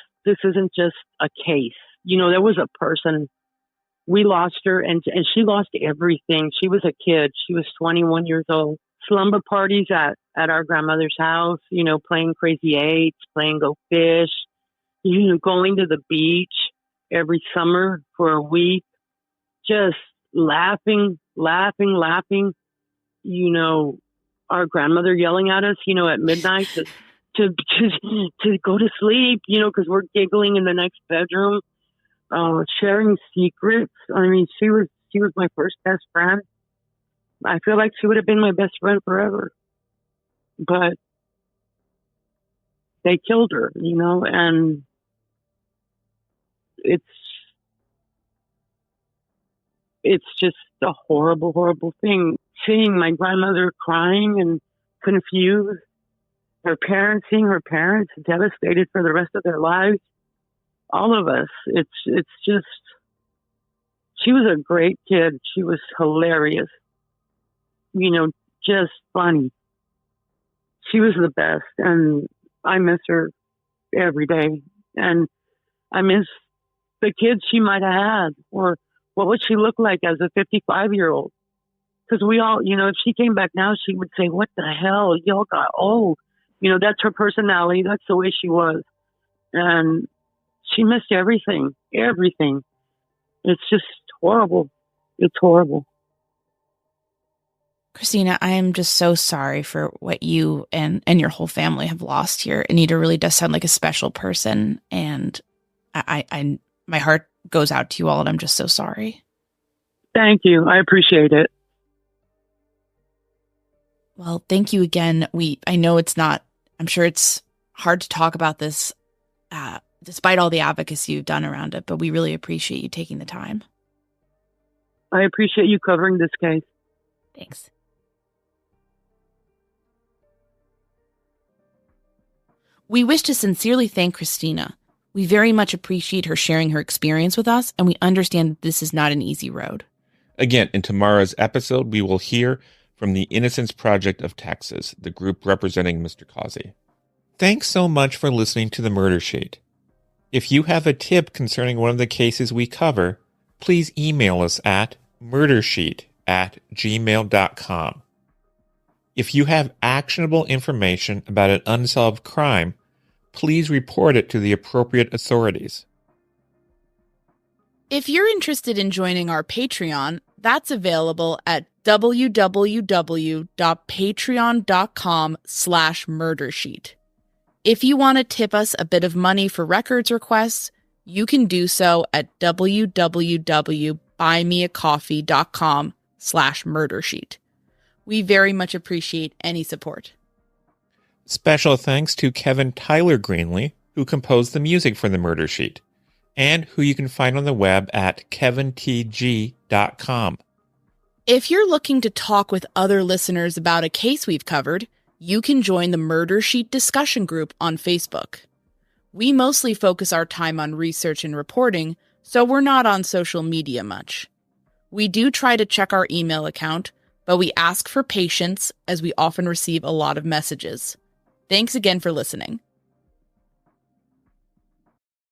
isn't just a case. There was a person. We lost her, and she lost everything. She was a kid. She was 21 years old. Slumber parties at our grandmother's house, playing Crazy Eights, playing Go Fish, going to the beach every summer for a week, just laughing. Our grandmother yelling at us, at midnight to go to sleep, because we're giggling in the next bedroom, sharing secrets. I mean, she was my first best friend. I feel like she would have been my best friend forever, but they killed her, and it's just a horrible, horrible thing. Seeing my grandmother crying and confused, seeing her parents devastated for the rest of their lives, all of us, it's just, she was a great kid. She was hilarious. Just funny. She was the best, and I miss her every day. And I miss the kids she might have had, or what would she look like as a 55-year-old? Because we all, if she came back now, she would say, "What the hell? Y'all got old." That's her personality. That's the way she was. And she missed everything. Everything. It's just horrible. It's horrible.
Kristina, I am just so sorry for what you and your whole family have lost here. Anita really does sound like a special person, and I my heart goes out to you all, and I'm just so sorry.
Thank you. I appreciate it.
Well, thank you again. I know I'm sure it's hard to talk about this, despite all the advocacy you've done around it, but we really appreciate you taking the time.
I appreciate you covering this case.
Thanks. We wish to sincerely thank Kristina. We very much appreciate her sharing her experience with us, and we understand that this is not an easy road.
Again, in tomorrow's episode, we will hear from the Innocence Project of Texas, the group representing Mr. Causey. Thanks so much for listening to The Murder Sheet. If you have a tip concerning one of the cases we cover, please email us at murdersheet@gmail.com. If you have actionable information about an unsolved crime, please report it to the appropriate authorities.
If you're interested in joining our Patreon, that's available at www.patreon.com/murdersheet. If you want to tip us a bit of money for records requests, you can do so at www.buymeacoffee.com/murdersheet. We very much appreciate any support.
Special thanks to Kevin Tyler Greenlee, who composed the music for The Murder Sheet, and who you can find on the web at kevintg.com.
If you're looking to talk with other listeners about a case we've covered, you can join the Murder Sheet discussion group on Facebook. We mostly focus our time on research and reporting, so we're not on social media much. We do try to check our email account, but we ask for patience as we often receive a lot of messages. Thanks again for listening.